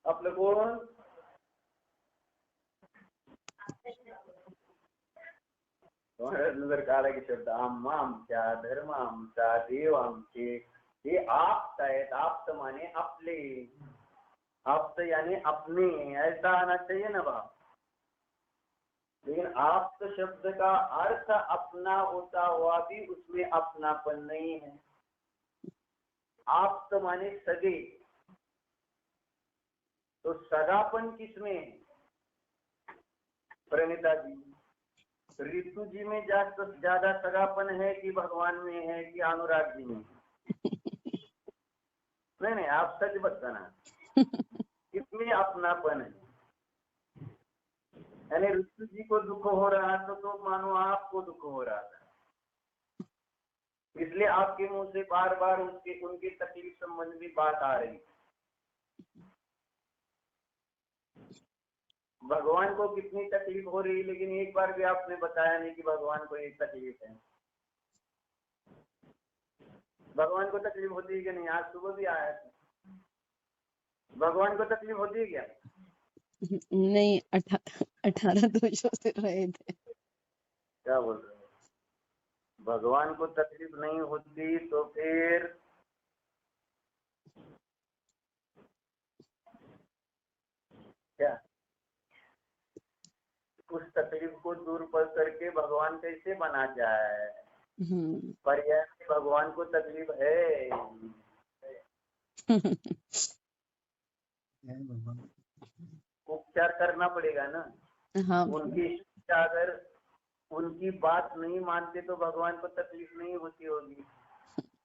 Speaker 1: आपलं कोण? जर काढा की शब्द आम्हा आमच्या, धर्म आमचा, देव आमचे, हे आप्त आहेत। आप्त माने आपले, आप्त यानी अपने, ऐसा आना चाहिए ना भाव। लेकिन आप्त शब्द का अर्थ अपना होता हुआ भी उसमें अपनापन नहीं है। आप्त माने सगे, तो सगापन किसमें? प्रणीता जी, ऋतु जी में ज्यादा सगापन है कि भगवान में है कि अनुराग जी में? नहीं आप सच बताना, किसमें अपनापन है? यानी ऋतु जी को दुख हो रहा तो मानो आपको दुख हो रहा था, इसलिए आपके मुंह से बार बार उनकी तकलीफ संबंधी बात आ रही। भगवान को कितनी तकलीफ हो रही, लेकिन एक बार भी आपने बताया नहीं कि भगवान को एक तकलीफ है। भगवान को तकलीफ होती है कि नहीं? आज सुबह भी आया था, भगवान को तकलीफ होती है क्या?
Speaker 2: नहीं, 18 दोषों से रहे थे।
Speaker 1: क्या बोल रहे हो? भगवान को तकलीफ नहीं होती तो फिर क्या उस तकलीफ को दूर पर करके भगवान कैसे बना जाए? पर्याय में भगवान को तकलीफ है। उपचार करना पड़ेगा ना।
Speaker 2: हाँ
Speaker 1: उनकी इच्छा अगर उनकी बात नहीं मानते तो भगवान को तकलीफ नहीं होती होगी।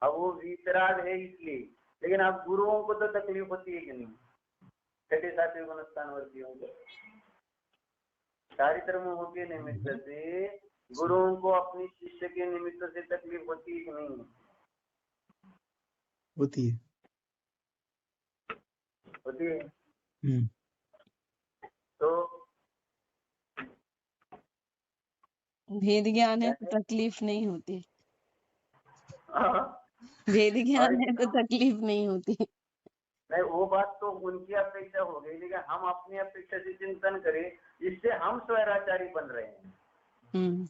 Speaker 1: अब वो वितराग है इसलिए, लेकिन अब गुरुओं को तो तकलीफ होती है कि नहीं? छठे सातवें गुणस्थानवर्ती होंगे चारित्र मोह के निमित्त से गुरुओं को अपनी शिष्य के निमित्त से तकलीफ होती है कि नहीं?
Speaker 4: होती है।
Speaker 1: होती है। तो
Speaker 2: भेद ज्ञान है तो तकलीफ नहीं होती। भेद ज्ञान है तो तकलीफ नहीं होती।
Speaker 1: नहीं, वो बात तो उनकी अपेक्षा हो गई, लेकिन हम अपनी अपेक्षा से चिंतन करें, इससे हम स्वैराचारी बन रहे हैं।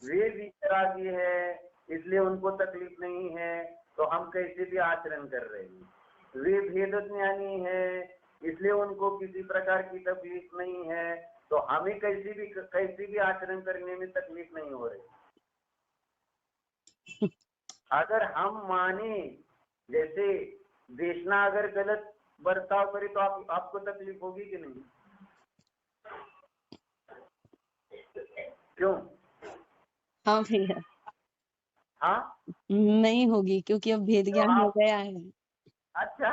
Speaker 1: वे वितरागी है इसलिए उनको तकलीफ नहीं है, तो हम कैसे भी आचरण कर रहे हैं। वे भेद ज्ञानी है इसलिए उनको किसी प्रकार की तकलीफ नहीं है, तो हमें कैसे भी आचरण करने में तकलीफ नहीं हो रही। अगर हम माने, जैसे देशना अगर गलत बर्ताव करे तो आपको तकलीफ होगी कि नहीं? क्यों?
Speaker 2: हाँ भैया।
Speaker 1: हाँ
Speaker 2: नहीं होगी, क्योंकि अब भेद ज्ञान हो गया है।
Speaker 1: अच्छा।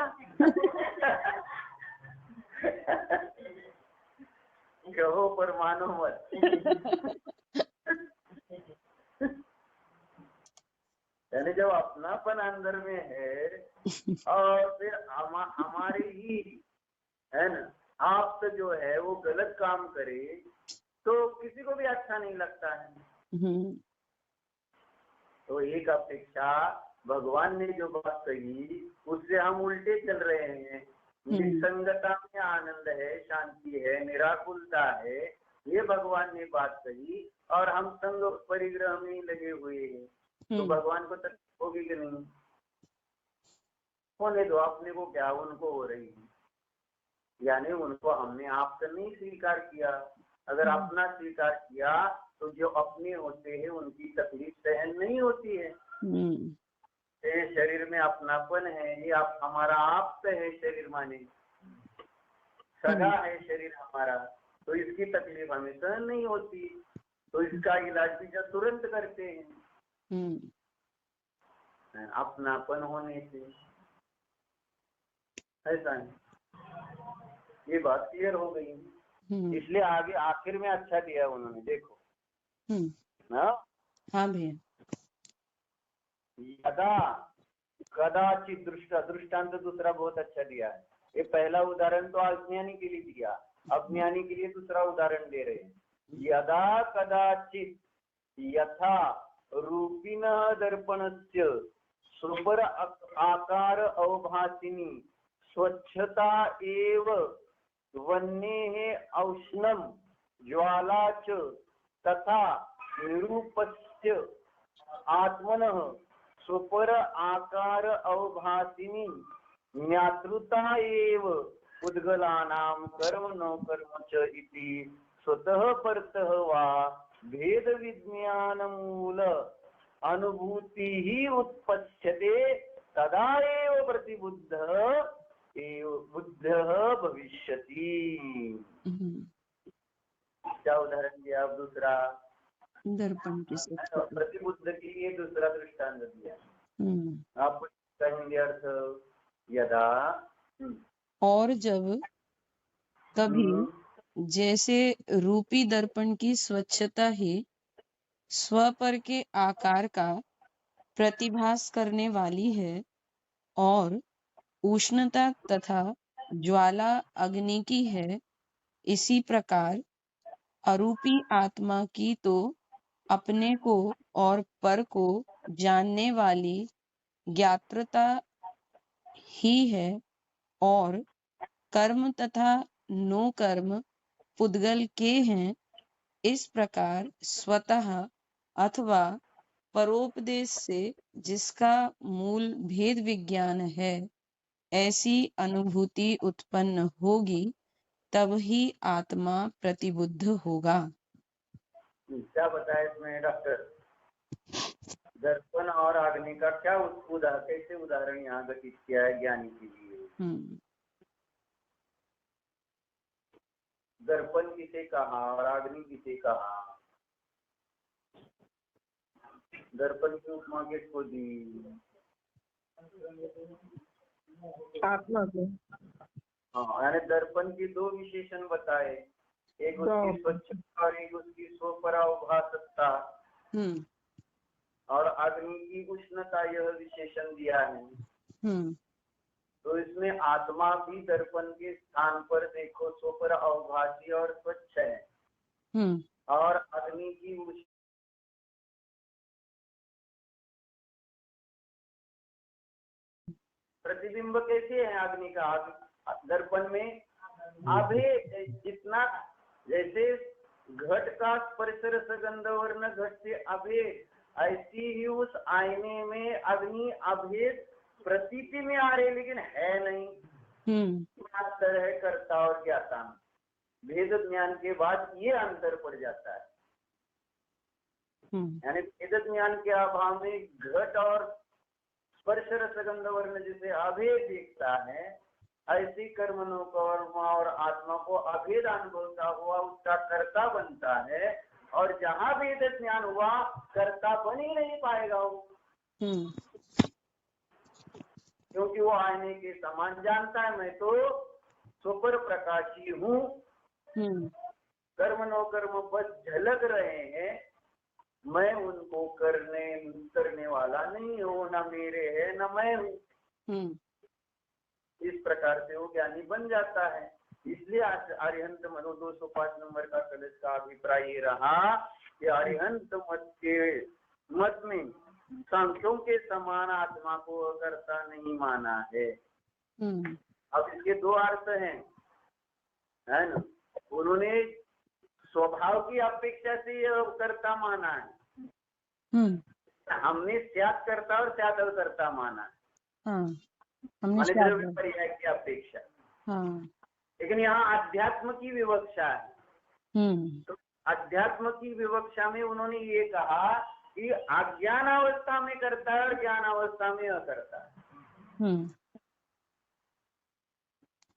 Speaker 1: कहो पर मानो मत। यानी जब अपनापन अंदर में है और फिर हमारे ही है ना आप तो जो है वो गलत काम करे तो किसी को भी अच्छा नहीं लगता है। तो एक अपेक्षा भगवान ने जो बात कही उससे हम उल्टे चल रहे हैं। निसंगता में आनंद है, शांति है, निराकुलता है, ये भगवान ने बात कही और हम संग परिग्रह में लगे हुए हैं। तो भगवान को तकलीफ होगी कि नहीं? होने दो, अपने को क्या, उनको हो रही है। यानी उनको हमने आपका नहीं स्वीकार किया। अगर अपना स्वीकार किया तो जो अपने होते हैं उनकी तकलीफ सहन नहीं होती है। ये शरीर में अपनापन है, ये आप हमारा आप है, शरीर माने सगा है शरीर हमारा, तो इसकी तकलीफ हमें सहन नहीं होती, तो इसका इलाज भी जो तुरंत करते हैं अपनापन होने से। ऐसा है, ये बात क्लियर हो गई। इसलिए आगे आखिर में अच्छा दिया उन्होंने, देखो
Speaker 2: हाँ भैया।
Speaker 1: यदा कदाचित दृष्टांत दूसरा बहुत अच्छा दिया है। ये पहला उदाहरण तो अज्ञानी के लिए दिया, अज्ञानी के लिए दूसरा उदाहरण दे रहे हैं। यदा कदाचित यथा रूपिणः दर्पणस्य सुपर आकार अवभासिनी स्वच्छता एव वह्नेः औष्णं ज्वाला च तथा निरूपस्य आत्मनः सुपर आकार अवभासिनी ज्ञातृता एव उद्गलानां कर्म न कर्म च इति स्वतः परतः वा भेद विज्ञान मूल अनुभूति ही उत्पत्स्यते तदा एव प्रतिबुद्ध बुद्धः भविष्यति। क्या उदाहरण दिया? अब दूसरा
Speaker 2: दर्पण की
Speaker 1: प्रतिबुद्ध के लिए दूसरा दृष्टांत दिया। आप कहेंगे अर्थ? यदा
Speaker 2: और जब कभी जैसे रूपी दर्पण की स्वच्छता ही स्व पर के आकार का प्रतिभास करने वाली है और उष्णता तथा ज्वाला अग्नि की है, इसी प्रकार अरूपी आत्मा की तो अपने को और पर को जानने वाली ज्ञात्रता ही है और कर्म तथा नो कर्म पुद्गल के हैं। इस प्रकार स्वतः अथवा परोपदेश से जिसका मूल भेद विज्ञान है, ऐसी अनुभूति उत्पन्न होगी, तब ही आत्मा प्रतिबुद्ध होगा।
Speaker 1: क्या बताया इसमें डॉक्टर? दर्पण और अग्नि का क्या कैसे उदाहरण यहाँ घटित किया है ज्ञानी के लिए? दर्पण किसे कहा और अग्नि किसे कहा? दर्पण की उपमा किसको दी?
Speaker 3: आत्मा को।
Speaker 1: हाँ, यानी दर्पण की दो विशेषण बताए, एक उसकी स्वच्छता और एक उसकी स्वपराभासता, और अग्नि की उष्णता, यह विशेषण दिया है। तो इसमें आत्मा भी दर्पण के स्थान पर देखो स्वपर अवभाषी और स्वच्छ है, और अग्नि की प्रतिबिंब कैसे है अग्नि का? दर्पण में अभेद, जितना जैसे घट का स्पर्श रसगंध वर्ण घट से अभेद, ऐसी ही उस आईने में अग्नि अभेद प्रतीति में आ रही, लेकिन है नहीं। अंतर है कर्ता और ज्ञाता में। भेद ज्ञान के बाद ये अंतर पड़ जाता है। यानी भेद ज्ञान के अभाव में घट और स्पर्श रसगंध वर्ण जिसे अभेद दिखता है, ऐसी कर्मणों कर्म और आत्मा को अभेद अनुभवता हुआ उसका कर्ता बनता है, और जहाँ भेद ज्ञान हुआ कर्ता बन ही नहीं पाएगा वो, क्योंकि वो आईने के समान जानता है मैं तो सुपर प्रकाशी हूँ। कर्म नो कर्म बस झलक रहे हैं, मैं उनको करने वाला नहीं हूँ, न मेरे है न मैं हूँ। इस प्रकार से वो ज्ञानी बन जाता है। इसलिए अरिहंत मनो 205 नंबर का कलश का अभिप्राय ये रहा कि अरिहंत मत में सांख्यों के समान आत्मा को अकर्ता नहीं माना है। अब इसके दो अर्थ हैं, है ना? उन्होंने स्वभाव की अपेक्षा से यह कर्ता माना है, हमने स्यात् कर्ता और स्यात् अकर्ता माना है, हमने द्रव्य पर्याय की अपेक्षा। लेकिन यहाँ अध्यात्म की विवक्षा है। तो अध्यात्म की विवक्षा में उन्होंने ये कहा कि अज्ञान अवस्था में करता है और ज्ञान अवस्था में अकर्ता है।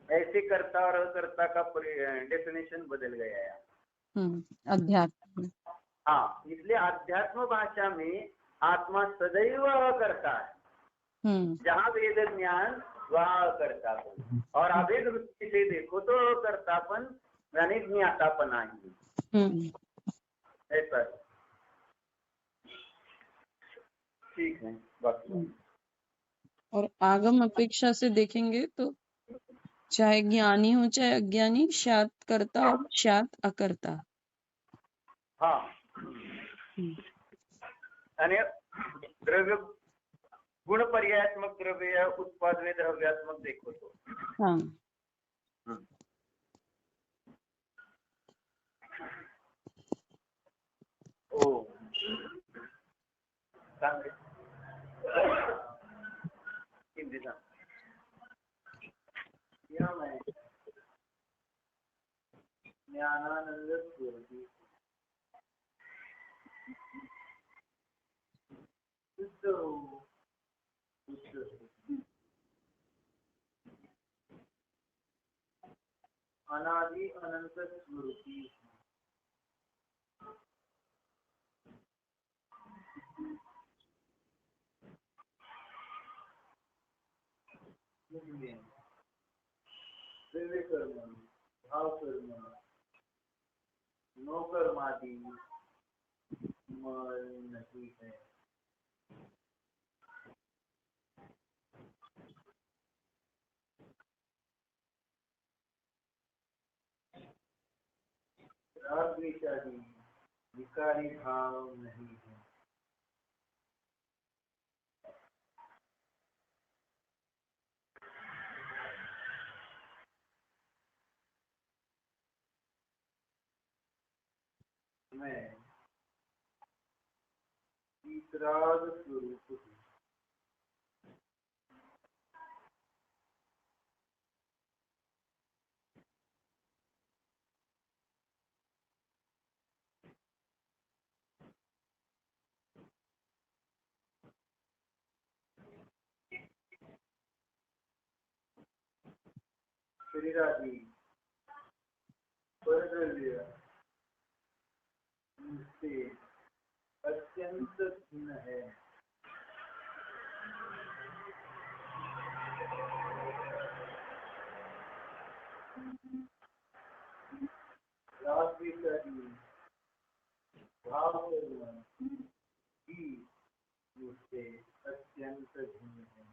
Speaker 1: ऐसे कर्ता और अकर्ता का डेफिनेशन बदल गया है
Speaker 2: अध्यात्म।
Speaker 1: हाँ, इसलिए अध्यात्म भाषा में आत्मा सदैव अकर्ता है। जहाँ वेद ज्ञान वहाँ अकर्ता हो, और अभेद दृष्टि से देखो तो अकर्तापन यानी ज्ञातापन आएंगे। ऐसा ठीक है। बाकी
Speaker 2: और आगम अपेक्षा से देखेंगे तो चाहे ज्ञानी हो चाहे अज्ञानी, स्यात् कर्ता और स्यात् अकर्ता।
Speaker 1: हाँ, यानी द्रव्य गुण पर्यात्मक द्रव्य उत्पाद में द्रव्यात्मक देखो तो
Speaker 2: हाँ।
Speaker 1: ओ किन दिशा यहाँ मैं ज्ञानानंद स्वरूप अनादि अनंत स्मृति दिव्य कर्म भाव कर्म नो कर्मादि नहीं है। राग द्वेषादि विकारी भाव नहीं है। मैं वितराग स्वरूप है। शरीरादि परद्रव्य से अत्यंत भिन्न है। रात्रिकादि भाव भी उससे अत्यंत भिन्न है।